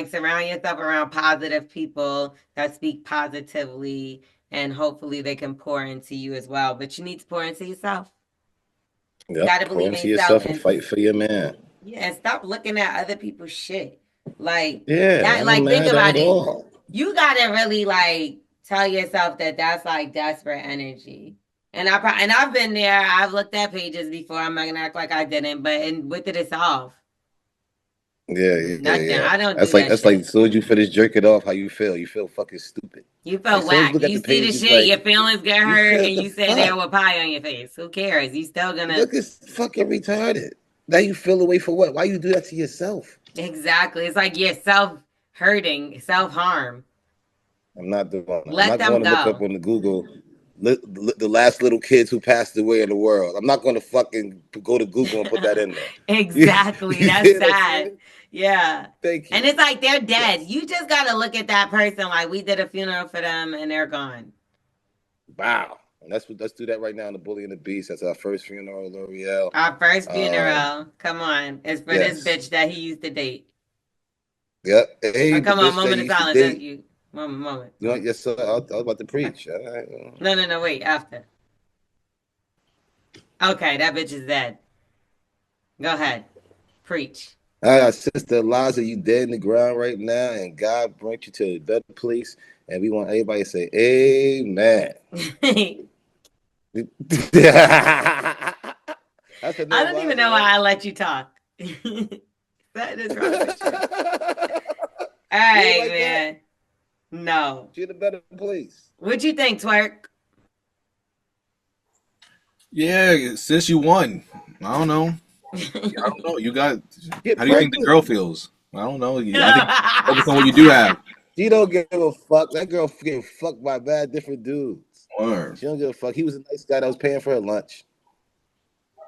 surround yourself around positive people that speak positively, and hopefully they can pour into you as well. But you need to pour into yourself.
Yep. You gotta believe in yourself and fight for your man.
Yeah, and stop looking at other people's shit. Like,
think
about it. You gotta really, like, tell yourself that that's like desperate energy. And I've been there. I've looked at pages before. I'm not gonna act like I didn't, but with it, it's off.
Nothing.
I don't.
That's like as soon as you finish jerking off, how you feel? You feel fucking stupid.
You feel whack. You see the shit, like, your feelings get hurt, and you sit there with pie on your face. Who cares? You still gonna
look as fucking retarded. Now you feel away for what? Why you do that to yourself?
Exactly. It's like your self hurting, self-harm.
I'm not doing that.
Let
I'm not
them
going to look
go.
up on the Google the last little kids who passed away in the world. I'm not going to fucking go to Google and put that in there.
Exactly.
You
That's
see what I'm
sad.
saying?
Yeah.
Thank you.
And it's like they're dead.
Yes.
You just got to look at that person like we did a funeral for them and they're gone.
Wow. And let's do that right now in the Bully and the Beast. That's our first funeral, L'Oreal.
Our first funeral. Come on. It's for this bitch that he used to date.
Yep. Hey,
come
the
on,
bitch
moment
that
of
used to
silence.
date.
You. Moment.
You know, yes, sir. I was about to preach. All right.
No. Wait. After. Okay, that bitch is dead. Go ahead. Preach.
All right, Sister Eliza, you dead in the ground right now, and God brought you to a better place. And we want everybody to say, Amen.
I don't even know why I let you talk. That is wrong with you. All right, like man. That? No.
You're in a better place.
What'd you think, Twerk?
Yeah, sis, you won. I don't know. You got. How do you think the girl feels? I don't know. I think focus on what you do have.
She don't give a fuck. That girl getting fucked by bad different dudes.
Word.
She don't give a fuck. He was a nice guy that was paying for her lunch.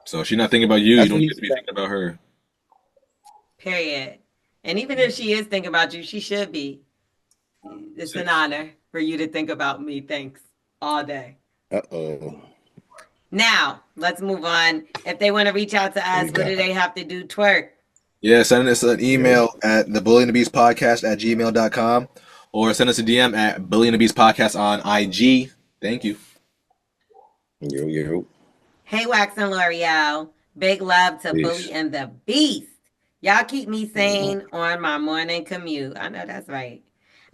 So she's not thinking about you. You don't need to be thinking about her.
Period. And even if she is thinking about you, she should be. It's an honor for you to think about me. Thanks. All day.
Uh-oh.
Now, let's move on. If they want to reach out to us, what do they have to do? Twerk.
Yeah, send us an email at thebullyandthebeastpodcast@gmail.com or send us a DM at Bully and the Beast Podcast on IG. Thank you.
Yo.
Hey, Wax and L'Oreal. Big love to Bully and the Beast. Y'all keep me sane on my morning commute. I know that's right.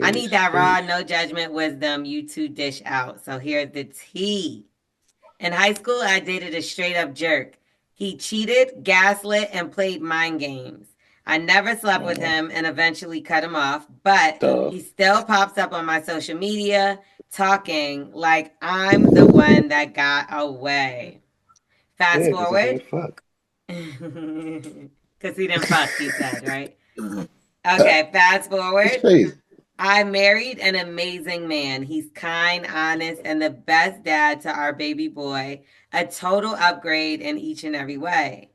I need that raw, no judgment wisdom you two dish out. So here's the tea. In high school, I dated a straight up jerk. He cheated, gaslit, and played mind games. I never slept with him and eventually cut him off, but he still pops up on my social media talking like I'm the one that got away. Fast forward. Because he didn't fuck, he said, right? Okay, fast forward. I married an amazing man. He's kind, honest, and the best dad to our baby boy. A total upgrade in each and every way.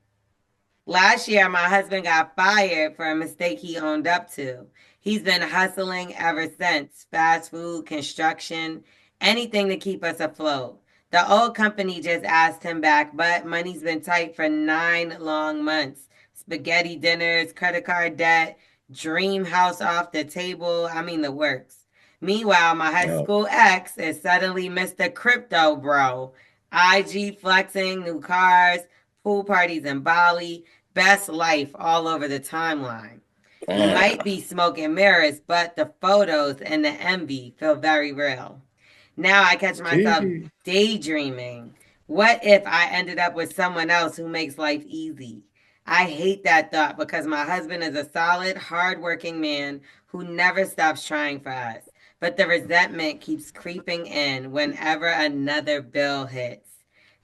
Last year, my husband got fired for a mistake he owned up to. He's been hustling ever since. Fast food, construction, anything to keep us afloat. The old company just asked him back, but money's been tight for 9 long months. Spaghetti dinners, credit card debt, dream house off the table. I mean, the works. Meanwhile, my high school ex is suddenly Mr. Crypto Bro. IG flexing, new cars, pool parties in Bali, best life all over the timeline. Might be smoke and mirrors, but the photos and the envy feel very real. Now I catch myself daydreaming. What if I ended up with someone else who makes life easy? I hate that thought because my husband is a solid, hardworking man who never stops trying for us. But the resentment keeps creeping in whenever another bill hits.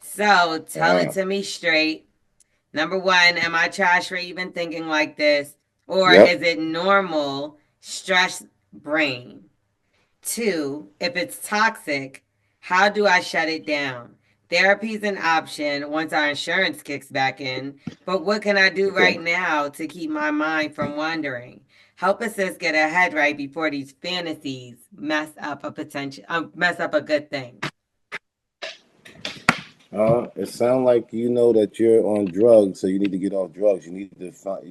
So tell it to me straight. Number one, am I trash for even thinking like this? Or is it normal stress brain? 2, if it's toxic, how do I shut it down? Therapy is an option once our insurance kicks back in, but what can I do right now to keep my mind from wandering? Help us get our head right before these fantasies mess up a good thing.
It sounds like you know that you're on drugs, so you need to get off drugs. You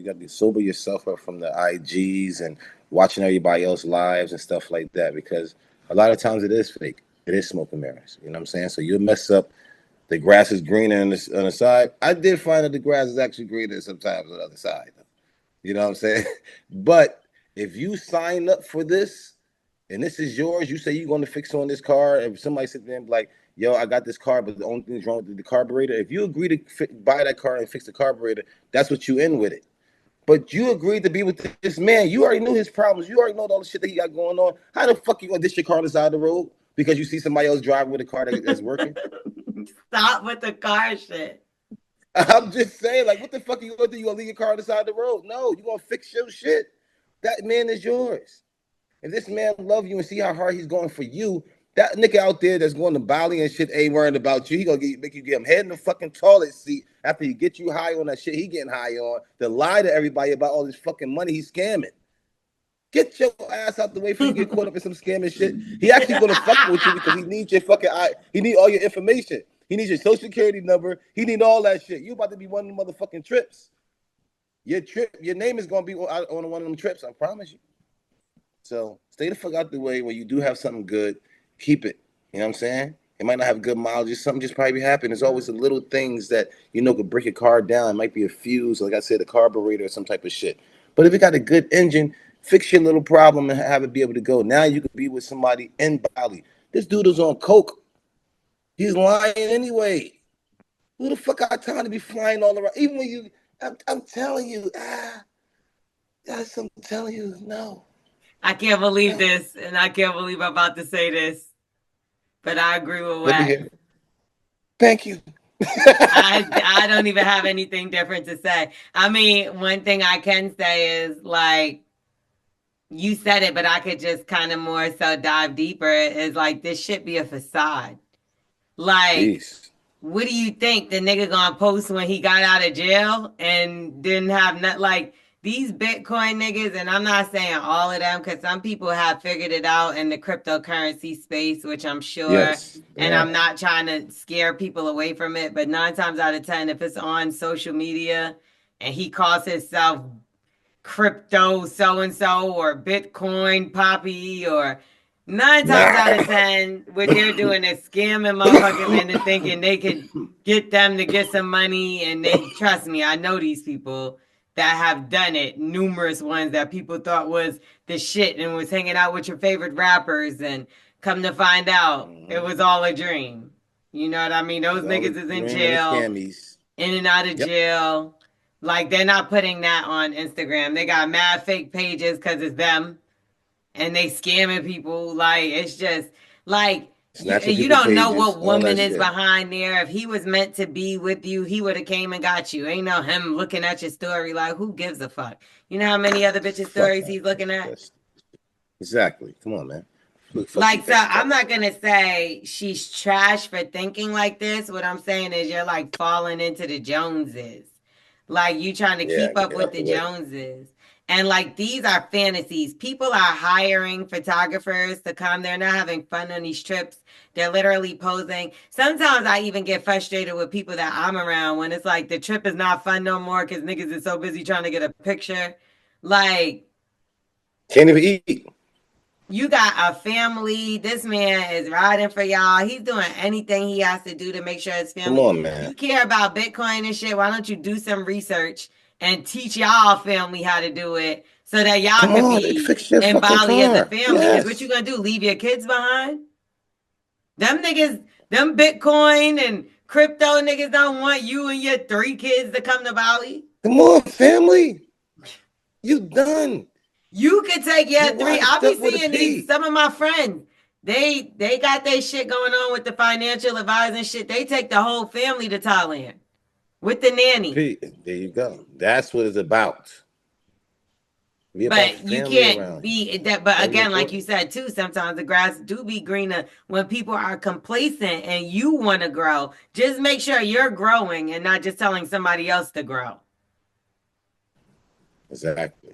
got to sober yourself up from the IGs and watching everybody else's lives and stuff like that, because a lot of times it is fake. It is smoke and mirrors. You know what I'm saying? So you'll mess up. The grass is greener on the side. I did find that the grass is actually greener sometimes on the other side. You know what I'm saying? But if you sign up for this and this is yours, you say you're going to fix on this car. If somebody sits there and be like, yo, I got this car, but the only thing's wrong with the carburetor. If you agree to buy that car and fix the carburetor, that's what you in with it. But you agreed to be with this man. You already knew his problems. You already know all the shit that he got going on. How the fuck you going to dish your car on the side of the road because you see somebody else driving with a car that's working?
Stop with the car shit.
I'm just saying, like, what the fuck are you going to do? You going to leave your car on the side of the road? No, you going to fix your shit. that man is yours. If this man love you and see how hard he's going for you, that nigga out there that's going to Bali and shit ain't worrying about you. He gonna make you get him head in the fucking toilet seat after he get you high on that shit he getting high on to lie to everybody about all this fucking money he's scamming. Get your ass out the way before you get caught up in some scamming shit. He actually gonna fuck with you because he needs your fucking he need all your information. He needs your social security number. He need all that shit. You about to be one of the motherfucking trips. Your name is gonna be on one of them trips. I promise you. So stay the fuck out the way. When you do have something good, keep it. You know what I'm saying? It might not have good mileage. Something just probably happen. There's always the little things that could break your car down. It might be a fuse, like I said, a carburetor or some type of shit. But if it got a good engine, fix your little problem and have it be able to go. Now you could be with somebody in Bali. This dude is on coke. He's lying anyway. Who the fuck got time to be flying all around? Even when I'm telling you, I'm telling you, no.
I can't believe this, and I can't believe I'm about to say this, but I agree with Wax.
Thank you.
I don't even have anything different to say. I mean, one thing I can say is, like, you said it, but I could just kind of more so dive deeper, is like, this should be a facade. Like,
Jeez.
What do you think the nigga gonna post when he got out of jail and didn't have nothing? Like, these Bitcoin niggas, and I'm not saying all of them, because some people have figured it out in the cryptocurrency space, which I'm sure,
yes,
and I'm not trying to scare people away from it, but 9 times out of 10, if it's on social media and he calls himself crypto so-and-so or Bitcoin Poppy, or 9 times out of 10, what they're doing is scamming motherfuckers into thinking they could get them to get some money. And they, trust me, I know these people that have done it, numerous ones that people thought was the shit and was hanging out with your favorite rappers, and come to find out it was all a dream. You know what I mean? Those niggas is in jail, in and out of jail. Like, they're not putting that on Instagram. They got mad fake pages because it's them. And they scamming people. Like, it's just like, you don't know what woman is behind there. If he was meant to be with you, he would have came and got you. Ain't no him looking at your story like, who gives a fuck? You know how many other bitches' stories he's looking at?
Exactly. Come on, man.
Like, so I'm not going to say she's trash for thinking like this. What I'm saying is you're like falling into the Joneses. Like, you trying to keep up with the Joneses. And like, these are fantasies. People are hiring photographers to come. They're not having fun on these trips. They're literally posing. Sometimes I even get frustrated with people that I'm around when it's like the trip is not fun no more because niggas is so busy trying to get a picture. Like,
can't even eat.
You got a family. This man is riding for y'all. He's doing anything he has to do to make sure his family.
Come on, man.
You care about Bitcoin and shit. Why don't you do some research and teach y'all family how to do it so that y'all can be in Bali as a family? Because what you gonna do? Leave your kids behind? Them niggas, them Bitcoin and crypto niggas don't want you and your 3 kids to come to Bali.
Come on, family. You done.
You could take your 3. I'll be seeing these. Some of my friends, they got their shit going on with the financial advisor and shit. They take the whole family to Thailand with the nanny.
There you go. That's what it's about.
But you can't be that. But again, like you said too, sometimes the grass do be greener when people are complacent and you want to grow. Just make sure you're growing and not just telling somebody else to grow.
Exactly.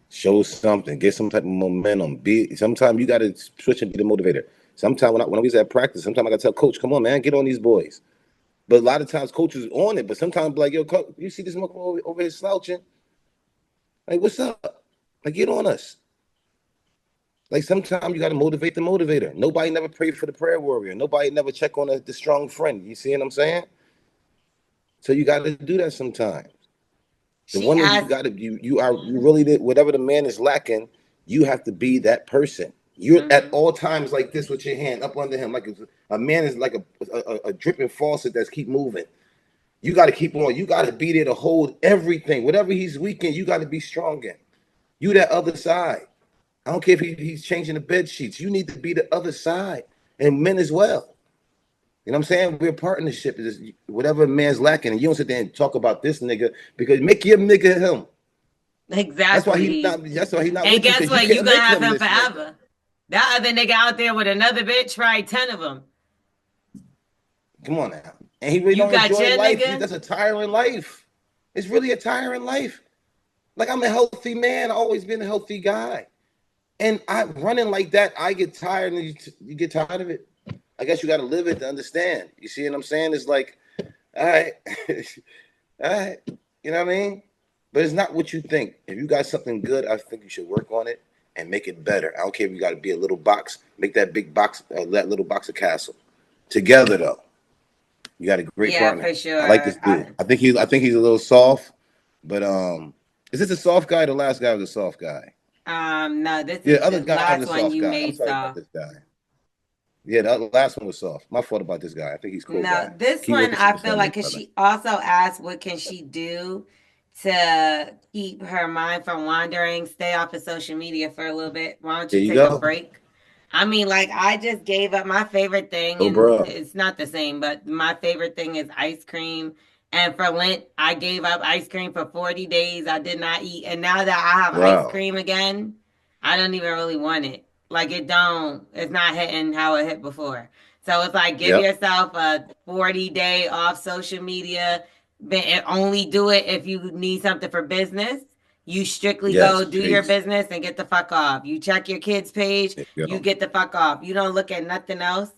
Show something. Get some type of momentum. Sometimes you got to switch and be the motivator. Sometimes when I was at practice, sometimes I got to tell coach, come on, man, get on these boys. But a lot of times coaches on it. But sometimes like, yo, coach, you see this motherfucker over here slouching? Like, what's up? Like, get on us. Like, sometimes you got to motivate the motivator. Nobody never prayed for the prayer warrior. Nobody never check on the strong friend. You see what I'm saying? So you got to do that sometimes. The one that you got to, you really, whatever the man is lacking, you have to be that person. You're at all times like this with your hand up under him. Like a man is like a dripping faucet that's keep moving. You got to keep on. You got to be there to hold everything. Whatever he's weak in, you got to be strong in. You that other side. I don't care if he's changing the bed sheets. You need to be the other side. And men as well. You know what I'm saying? We're a partnership. Whatever a man's lacking, and you don't sit there and talk about this nigga because make your nigga him.
Exactly.
That's why he not
And
with you,
guess
'cause
what?
you
You
can't
gonna
make
have
him
him
this nigga.
forever. That other nigga out there with another bitch, try 10 of them.
Come on now. And he really
You
don't
got
enjoy
your
life.
nigga?
That's a tiring life. It's really a tiring life. Like, I'm a healthy man. I've always been a healthy guy. And I running like that, I get tired, and you get tired of it. I guess you got to live it to understand. You see what I'm saying? It's like, all right, all right, you know what I mean? But it's not what you think. If you got something good, I think you should work on it and make it better. I don't care if you got to be a little box, make that big box, that little box a castle. Together though, you got a great partner.
For sure.
I like this dude. I think he's a little soft, but is this a soft guy? The last guy was a soft guy.
No, this is
other
the
guy was
last
a
one
soft
you
guy.
made
I'm sorry
soft.
about this guy. Yeah, the last one was soft. My fault about this guy. I think he's cool.
No,
guy.
this
Keep
one
working
I
on
feel like because she also asked what can she do to keep her mind from wandering, stay off of social media for a little bit. Why don't you take a break? I mean, like, I just gave up my favorite thing, and it's not the same, but my favorite thing is ice cream. And for Lent, I gave up ice cream for 40 days. I did not eat. And now that I have ice cream again, I don't even really want it. Like, it's not hitting how it hit before. So it's like, give yourself a 40-day off social media, and only do it if you need something for business. You strictly go do your business and get the fuck off. You check your kids' page, you get the fuck off. You don't look at nothing else.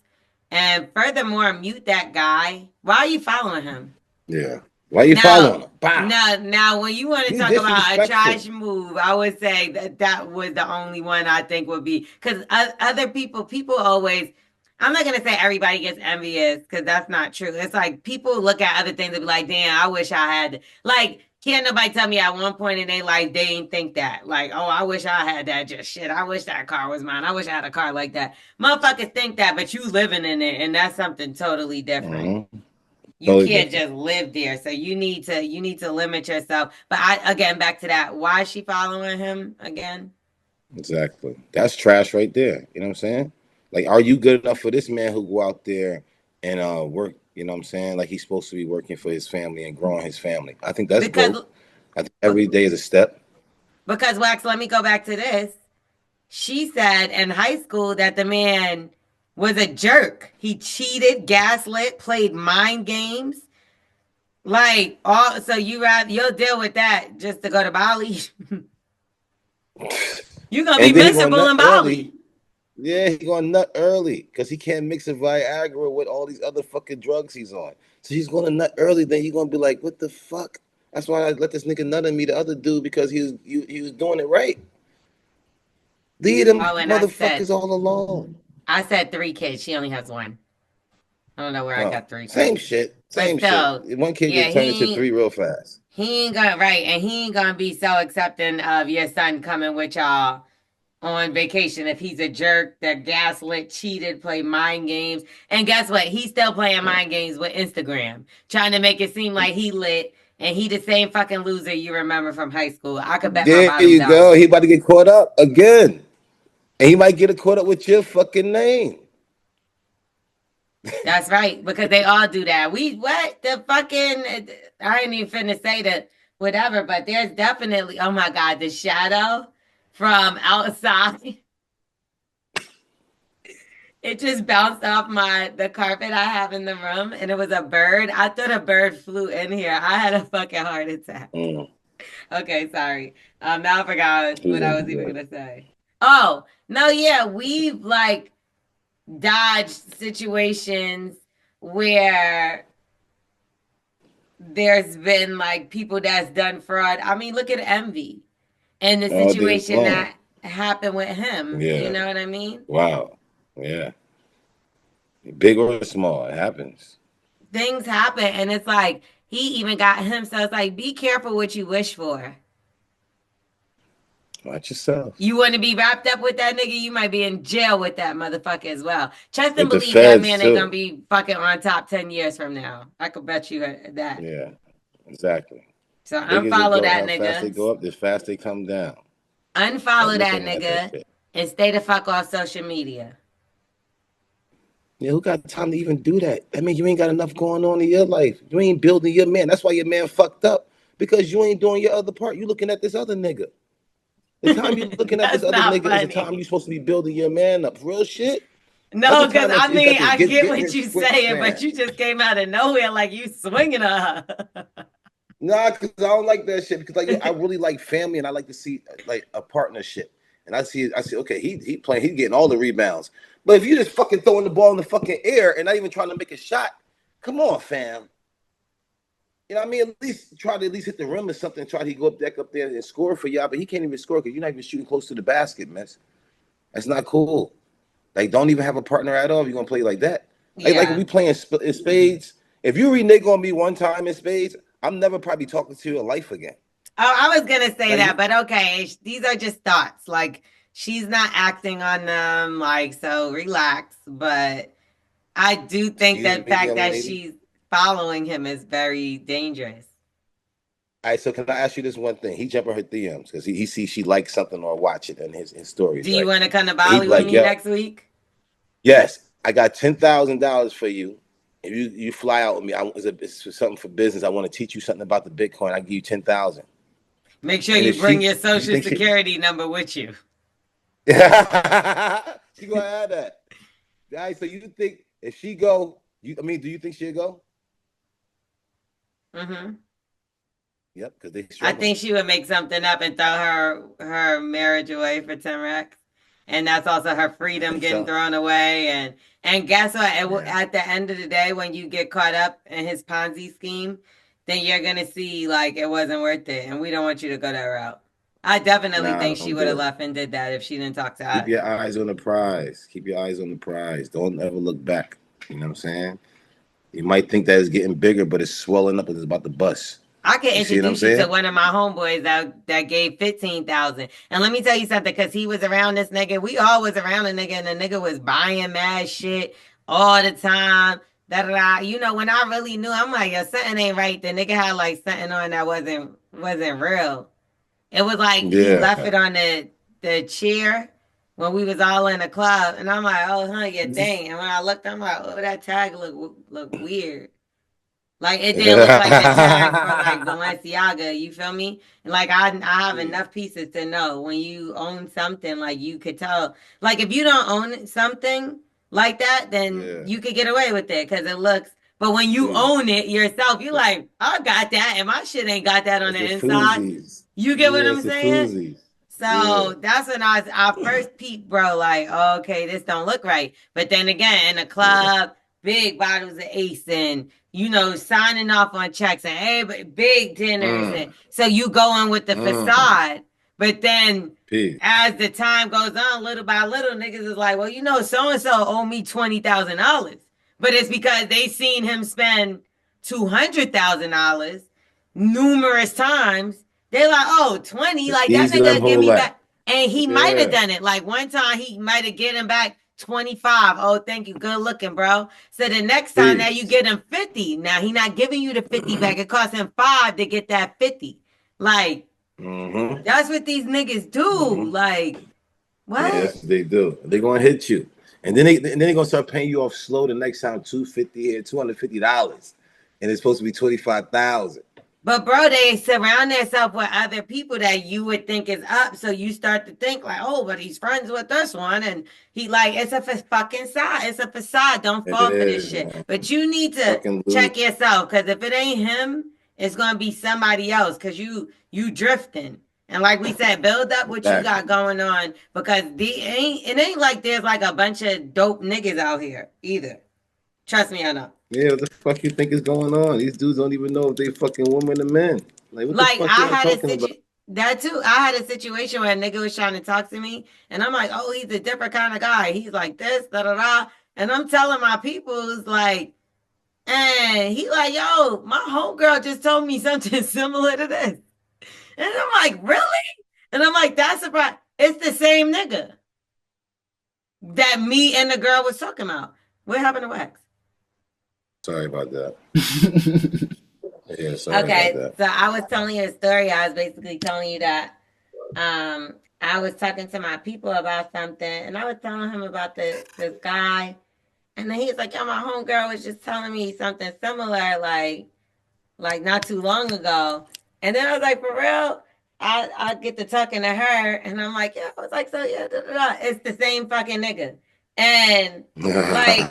And furthermore, mute that guy. Why are you following him?
Yeah. Why are you following him?
Now, when you want to talk about a trash move, I would say that was the only one I think would be. Because other people always, I'm not going to say everybody gets envious, because that's not true. It's like people look at other things and be like, damn, I wish I had, like, can't nobody tell me at one point in their life they didn't think that. Like, oh, I wish I had that. Just shit. I wish that car was mine. I wish I had a car like that. Motherfuckers think that, but you living in it, and that's something totally different. You can't just live there. So you need to limit yourself. But again, back to that. Why is she following him again?
Exactly. That's trash right there. You know what I'm saying? Like, are you good enough for this man who go out there and work, you know what I'm saying? Like, he's supposed to be working for his family and growing his family. I think that's dope. I think every day is a step.
Because, Wax, let me go back to this. She said in high school that the man was a jerk. He cheated, gaslit, played mind games. Like, so you'll deal with that just to go to Bali? You're going to be miserable in Bali.
Yeah, he's going to nut early because he can't mix a Viagra with all these other fucking drugs he's on. So he's going to nut early. Then you're going to be like, what the fuck? That's why I let this nigga nut on me, the other dude, because he was doing it right. Leave them motherfuckers all alone.
I said 3 kids. She only has 1. I don't know where I got 3 kids.
Same shit. Shit. One kid gets turned into 3 real fast.
He ain't gonna be so accepting of your son coming with y'all on vacation if he's a jerk that gaslit, cheated, played mind games. And guess what? He's still playing mind games with Instagram, trying to make it seem like he lit, and he the same fucking loser you remember from high school. I could bet my bottom dollar. There you
go. He about to get caught up again. And he might get caught up with your fucking name.
That's right, because they all do that. I ain't even finna say that whatever, but there's definitely, oh my God, the shadow from outside. It just bounced off the carpet I have in the room, and it was a bird. I thought a bird flew in here. I had a fucking heart attack. Okay, sorry. Now I forgot what I was even gonna say. Oh, no, yeah, we've like dodged situations where there's been like people that's done fraud. I mean, look at Envy and the situation that happened with him. Yeah. You know what I mean?
Wow. Yeah. Big or small, it happens.
Things happen, and it's like he even got him. So it's like, be careful what you wish for.
Watch yourself.
You want to be wrapped up with that nigga, you might be in jail with that motherfucker as well. Trust and believe that man ain't gonna be fucking on top 10 years from now. I could bet you that.
Yeah, exactly.
So unfollow that nigga.
How fast they go up, as fast they come down.
Unfollow that nigga and stay the fuck off social media.
Yeah, who got time to even do that? I mean, you ain't got enough going on in your life. You ain't building your man. That's why your man fucked up. Because you ain't doing your other part. You looking at this other nigga. The time you looking at this other nigga is the time you supposed to be building your man up. Real shit.
No, because I mean, I get what you saying, but you just came out of nowhere like you swinging her.
Nah, because I don't like that shit. Because like I really like family, and I like to see like a partnership. And I see, okay, he playing, he getting all the rebounds. But if you just fucking throwing the ball in the fucking air and not even trying to make a shot, come on, fam. You know what I mean? At least try to hit the rim or something. Try to go back up there and score for y'all. But he can't even score because you're not even shooting close to the basket, man. That's not cool. Like, don't even have a partner at all if you're going to play like that. Like if we playing in spades, if you renege on me one time in spades, I'm never probably talking to you in life again.
Oh, I was going to say that, but okay. These are just thoughts. Like, she's not acting on them. Like, so relax. But I do think that fact that she's following him is very dangerous.
All right, so can I ask you this one thing? He jump on her DMs because he sees she likes something or watch it in his stories.
Do you want to come to Bali with me next week?
Yes, I got $10,000 for you. If you fly out with me, it's something for business. I want to teach you something about the Bitcoin. I give you $10,000.
Make sure you bring your social security number with you.
She gonna have that. All right, so you think if she go, do you think she'll go?
Mm-hmm.
Yep, because
I think she would make something up and throw her marriage away for 10 racks. And that's also her freedom getting thrown away. And guess what? At the end of the day, when you get caught up in his Ponzi scheme, then you're going to see like it wasn't worth it. And we don't want you to go that route. I definitely think she would have left and did that if she didn't talk to us.
Keep your eyes on the prize. Keep your eyes on the prize. Don't ever look back. You know what I'm saying? You might think that it's getting bigger, but it's swelling up and it's about to bust.
I can introduce you to one of my homeboys that gave 15,000. And let me tell you something, because he was around this nigga. We all was around the nigga, and the nigga was buying mad shit all the time. You know, when I really knew, I'm like, yo, something ain't right. The nigga had like something on that wasn't real. It was like he left it on the chair when we was all in the club, and I'm like, oh, yeah, dang. And when I looked, I'm like, oh, that tag look weird. Like it didn't look like the tag for like Balenciaga, you feel me? And like I have enough pieces to know when you own something, like you could tell. Like if you don't own something like that, then you could get away with it because it looks. But when you own it yourself, you're like, I got that, and my shit ain't got that on the inside. Foozies. You get what I'm saying? So that's when I first peeped, bro. Like, oh, okay, this don't look right. But then again, in the club, big bottles of Ace and signing off on checks and hey, big dinners. And so you go in with the facade. But then as the time goes on, little by little, niggas is like, well, so-and-so owe me $20,000. But it's because they seen him spend $200,000 numerous times. They're like, oh, 20, like that nigga give me back. And he might have done it. Like one time he might have get him back 25. Oh, thank you. Good looking, bro. So the next time that you get him 50. Now he not giving you the 50 back. It costs him 5 to get that 50. Like, that's what these niggas do. Like, what?
Yes, they do. They're gonna hit you. And then they're gonna start paying you off slow the next time, $250 here, $250. And it's supposed to be 25,000.
But bro, they surround themselves with other people that you would think is up. So you start to think like, oh, but he's friends with this one. And he like, it's a fucking facade. It's a facade. Don't fall for this shit. Man. But you need to check yourself. Because if it ain't him, it's going to be somebody else. Because you drifting. And like we said, build up what you got going on. Because it ain't like there's like a bunch of dope niggas out here either. Trust me, I know.
Yeah, what the fuck you think is going on? These dudes don't even know if they fucking women or men. Like, what the fuck
I had that too. I had a situation where a nigga was trying to talk to me, and I'm like, oh, he's a different kind of guy. He's like this, da da da. And I'm telling my people's like, and he like, yo, my homegirl just told me something similar to this. And I'm like, really? And I'm like, that's surprising. It's the same nigga that me and the girl was talking about. What happened to Wax?
Sorry about that. Yeah, sorry
okay,
about that.
So I was telling you a story. I was basically telling you that I was talking to my people about something, and I was telling him about this guy, and then he's like, "Yo, my homegirl was just telling me something similar, like not too long ago." And then I was like, for real? I get to talking to her, and I'm like, yeah, I was like, so yeah, da, da, da. It's the same fucking nigga. And like,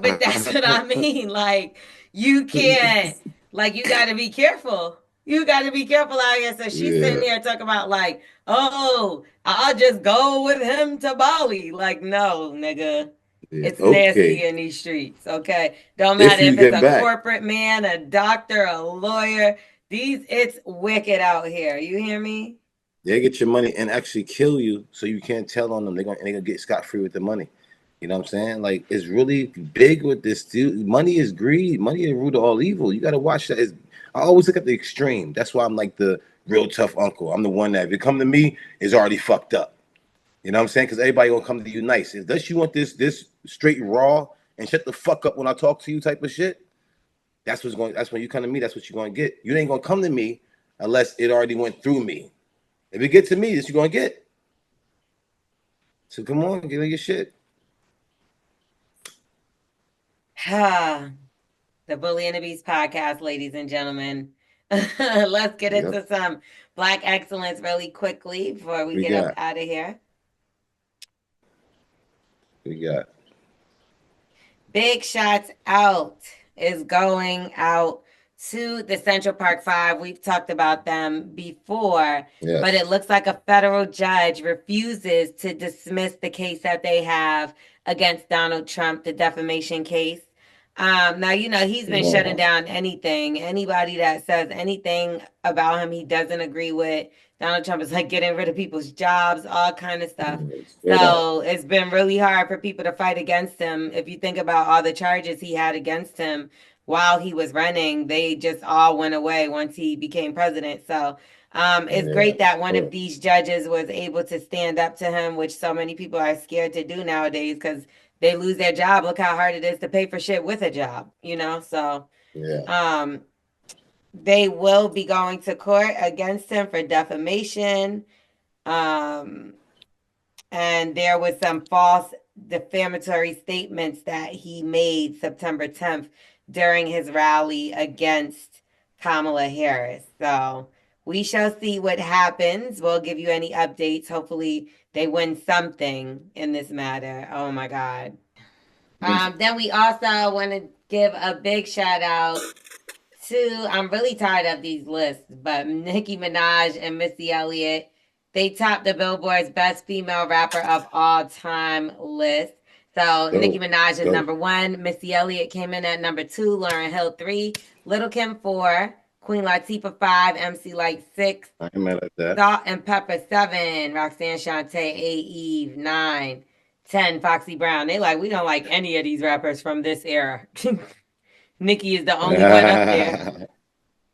but that's what I mean. Like, you can't, like, you got to be careful. You got to be careful out here. So she's sitting there talking about, like, oh, I'll just go with him to Bali. Like, no, nigga. It's nasty in these streets, okay? Don't matter if it's a corporate man, a doctor, a lawyer. It's wicked out here. You hear me?
They get your money and actually kill you, so you can't tell on them. They're gonna get scot-free with the money. You know what I'm saying? Like, it's really big with this dude. Money is greed. Money is the root of all evil. You got to watch that. I always look at the extreme. That's why I'm like the real tough uncle. I'm the one that if it come to me, is already fucked up. You know what I'm saying? Because everybody gonna come to you nice. Unless you want this straight raw and shut the fuck up when I talk to you type of shit. That's when you come to me. That's what you're gonna get. You ain't gonna come to me unless it already went through me. If it gets to me, this you're gonna get. So come on, get on your shit.
The Bully and the Beast podcast, ladies and gentlemen. Let's get into some Black excellence really quickly before we get up out of here.
We got
big shots out is going out to the Central Park Five. We've talked about them before, but it looks like a federal judge refuses to dismiss the case that they have against Donald Trump, the defamation case. Now, you know, he's been shutting down anybody that says anything about him he doesn't agree with. Donald Trump is like getting rid of people's jobs, all kind of stuff. So it's been really hard for people to fight against him. If you think about all the charges he had against him while he was running, they just all went away once he became president. So it's great that one of these judges was able to stand up to him, which so many people are scared to do nowadays because they lose their job. Look how hard it is to pay for shit with a job, you know? So they will be going to court against him for defamation. And there was some false defamatory statements that he made September 10th during his rally against Kamala Harris. So we shall see what happens. We'll give you any updates. Hopefully they win something in this matter. Oh my God. Then we also want to give a big shout out to, I'm really tired of these lists, but Nicki Minaj and Missy Elliott. They topped the Billboard's Best Female Rapper of All Time list. So Nicki Minaj is number 1. Missy Elliott came in at number 2. Lauryn Hill 3. Little Kim 4. Queen Latifah 5. MC Lyte 6. Salt and Pepper 7. Roxanne Shante 8. Eve 9. 10. Foxy Brown. They like, we don't like any of these rappers from this era. Nicki is the only one up there.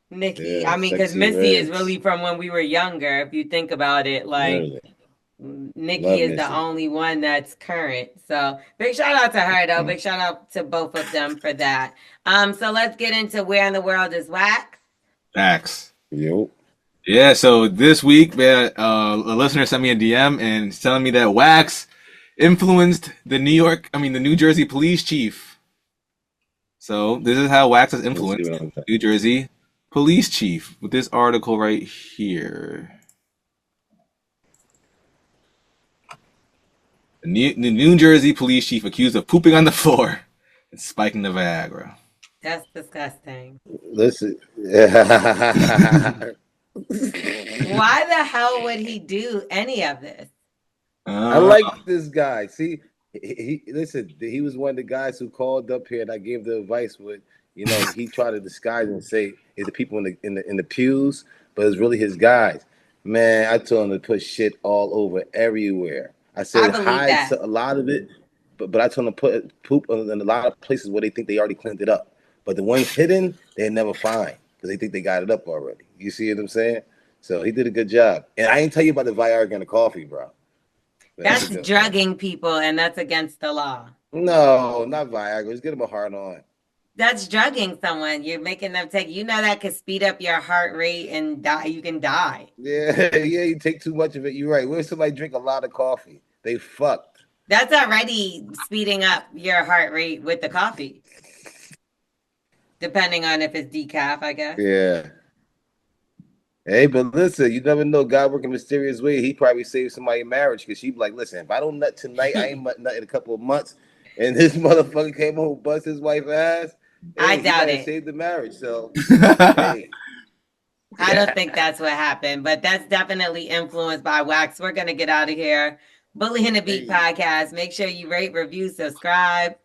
Nicki, I mean, because Missy is really from when we were younger. If you think about it, like Nicki is the only one that's current. So big shout out to her, though. Big shout out to both of them for that. So let's get into where in the world is Wax.
Wax. Yeah. So this week, man, a listener sent me a DM and telling me that Wax influenced the New Jersey police chief. So this is how Wax has influenced New Jersey police chief with this article right here. The New Jersey police chief accused of pooping on the floor and spiking the Viagra.
That's disgusting.
Listen.
Why the hell would he do any of this?
I like this guy. See, he was one of the guys who called up here and I gave the advice with, you know, he tried to disguise and say it's the people in the pews, but it's really his guys. Man, I told him to put shit all over everywhere. I said hide a lot of it, but I told him to put poop in a lot of places where they think they already cleaned it up. But the ones hidden, they never find because they think they got it up already. You see what I'm saying? So he did a good job. And I ain't tell you about the Viagra and the coffee, bro.
That's drugging people, and that's against the law.
No, not Viagra. Just get them a hard on.
That's drugging someone. You're making them take. You know that could speed up your heart rate and die. You can die.
Yeah, you take too much of it. You're right. When somebody drink a lot of coffee, they fucked.
That's already speeding up your heart rate with the coffee. Depending on if it's decaf, I guess.
Yeah. Hey, but listen, you never know. God working mysterious way. He probably saved somebody's marriage because she'd be like, listen, if I don't nut tonight, I ain't nut in a couple of months. And this motherfucker came home, bust his wife's ass.
I
Hey, he
doubt
might have
it.
saved the marriage. So, hey.
I don't think that's what happened, but that's definitely influenced by Wax. We're going to get out of here. Bully and the Beat podcast. Make sure you rate, review, subscribe.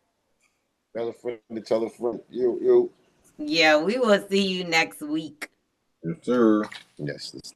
Tell a friend to tell a friend. You.
Yeah, we will see you next week.
Yes, sir.
Yes.